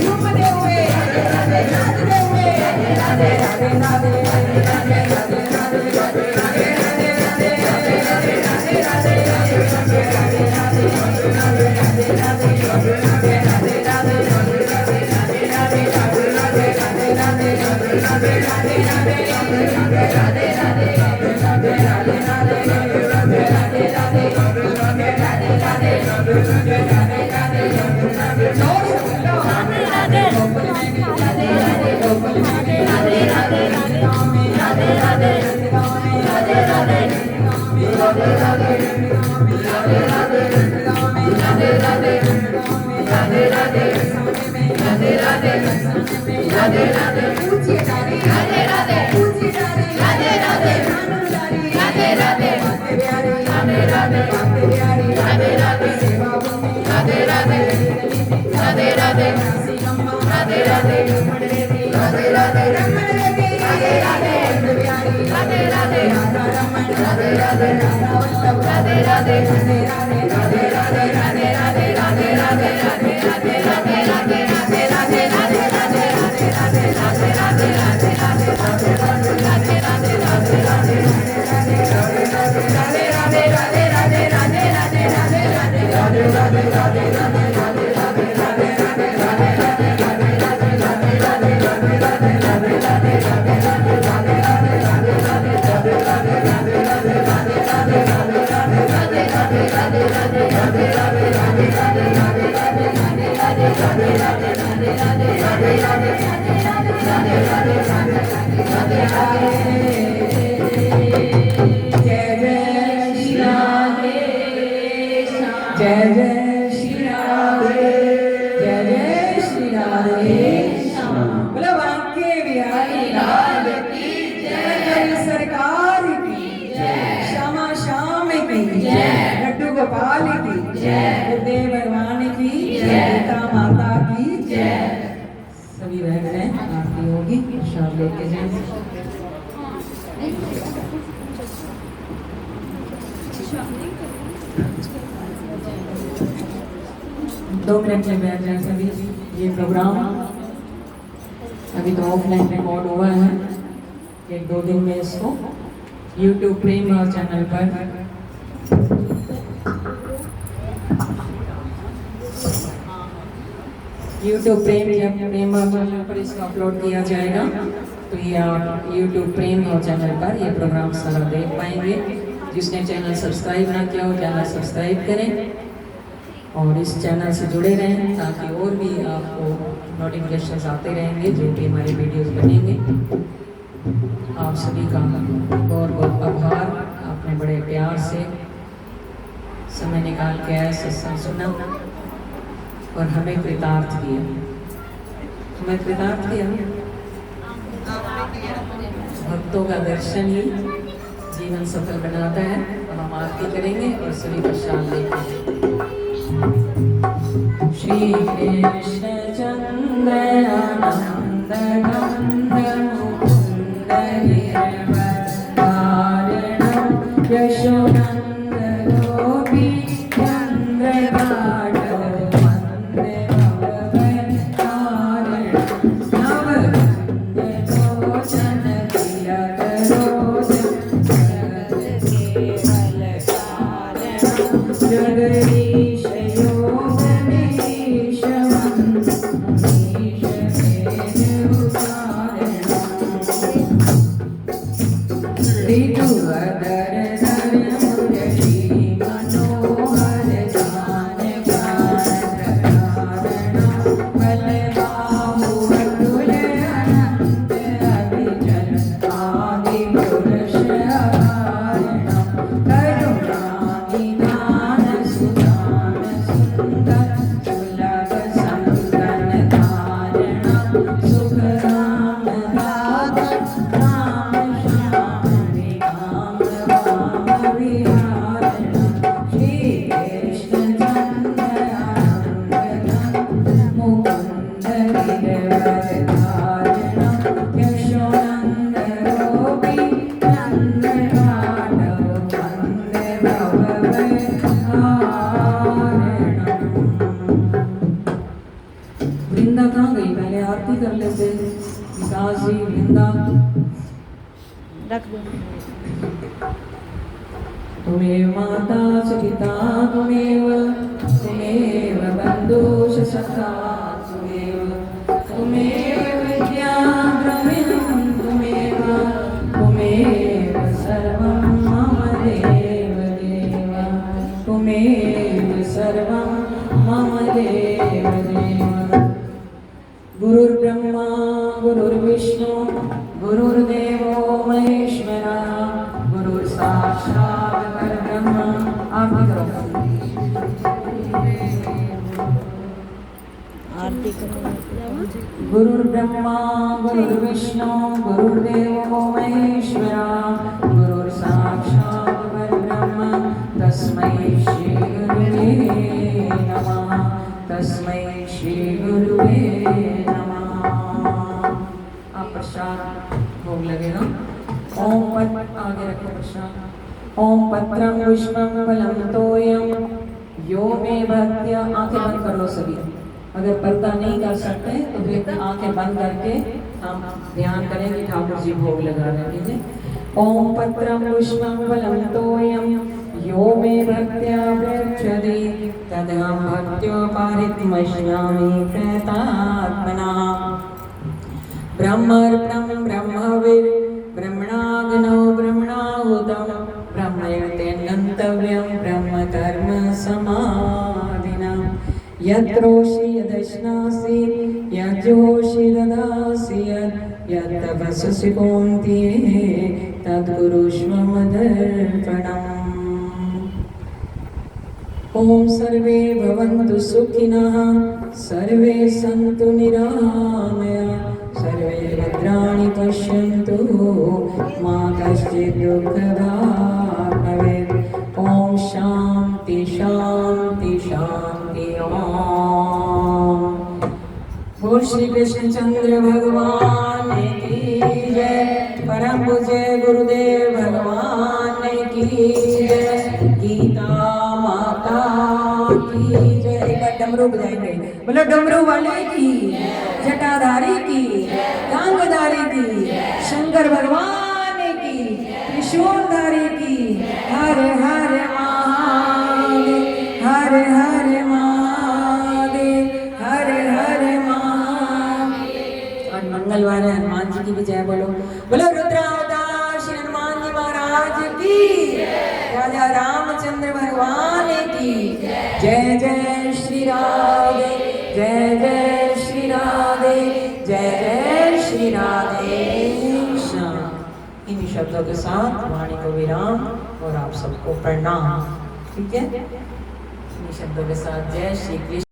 झूमते हुए राधे राधे नाचते हुए राधे राधे राधे राधे राधे राधे राधे राधे राधे राधे 2 मिनट में बैठ जाए सभी। ये प्रोग्राम अभी तो ऑफलाइन रिकॉर्ड हुआ है, 1-2 दिन में इसको YouTube प्रेम भाव चैनल पर YouTube प्रेम भाव चैनल पर इसको अपलोड किया जाएगा। तो ये आप YouTube प्रेम भाव चैनल पर ये प्रोग्राम सारा देख पाएंगे। जिसने चैनल सब्सक्राइब ना किया हो, चैनल सब्सक्राइब करें और इस चैनल से जुड़े रहें ताकि और भी आपको नोटिफिकेशंस आते रहेंगे जो भी हमारे वीडियोस बनेंगे। आप सभी का बहुत बहुत आभार, आपने बड़े प्यार से समय निकाल के आए, सत्संग सुना और हमें कृतार्थ किया। हमें कृतार्थ किया। भक्तों का दर्शन ही जीवन सफल बनाता है। और हम आरती करेंगे और सभी प्रसाद लेंगे। श्री कृष्ण चंद्र आनंद कंद मुकुंद गिरवधारणं यशोनंद गोपी चंद्र काटव वंदे भवभयहारणं नवकंद लोचन तिलक रोचन जगदीश योगेश वृंदा कहाँ गई? पहले आरती कर लेते। विकास जी, वृंदा तुमेव माता च पिता तुमेव बन्धु च सखा तुमेव विद्या द्रविणं तुमेव सर्वं मम देव तुमेव सर्वं मम देव गुरुर्ब्रह्मा गुरुर्विष्णु गुरुर्देवो महेश्वरा गुरुर्साक्षात् परब्रह्म। आप भी करो आरती करो। गुरुर्ब्रह्मा गुरुर्विष्णु गुरुर्देवो महेश्वरा गुरुर्साक्षात् परब्रह्म तस्मै श्री गुरुवे नमः। तस्मै श्री गुरुवे नमः। आप प्रसाद भोग लगेगा। ओम पद आगे रखो प्रसाद। ओम पत्रं पुष्पं फलं तोयं यो मे भक्त्या। आंखें बंद कर लो सभी। अगर पर्दा नहीं कर सकते तो फिर आंखें बंद करके हम ध्यान करेंगे ठाकुर जी भोग लगा रहे हैं। ठीक है। ओम पत्रं पुष्पं फलं तोयं यो मे भक्त्या प्रयच्छति तदहं भक्त्योपारितमश्नामि प्रयतात्मना। ब्रह्मर्पणं ब्रह्मविद् ब्रह्मणाग्नौ ब्रह्मणाहुतं ब्रह्मैव गन्तव्यं ब्रह्मकर्म समाधिना। यत्रोषि यदश्नासि यज्जोषि ददासि यत्तपस्सि कौन्तेय तद्कुरुष्व मदर्पणम्। ओम सर्वे भवन्तु सुखिनः सर्वे सन्तु निरामया सर्वे भद्राणि पश्यन्तु मा कश्चित् दुःखभाग् भवेत्। ओम शान्ति शान्ति शान्ति। ओम बोल श्री कृष्ण चंद्र भगवान की जय। परम पूज्य गुरुदेव भगवान की जय। गीता माता की जय। डमरू बजाएंगे। बोलो डमरू वाले की, जटाधारी की, गांगधारी की, शंकर भगवान की, त्रिशूलधारी की। हर हर महादेव, हर हर महादेव, हर हर महादेव। और मंगलवार है, हनुमान जी की भी जय बोलो। बोलो रुद्रावतार श्री हनुमान जी महाराज की, राजा रामचंद्र भगवान की जय। जय श्री राधे, जय जय श्री राधे, जय जय श्री राधे श्याम। इन्हीं शब्दों के साथ वाणी को विराम और आप सबको प्रणाम। ठीक है, इन्हीं शब्दों के साथ जय श्री कृष्ण।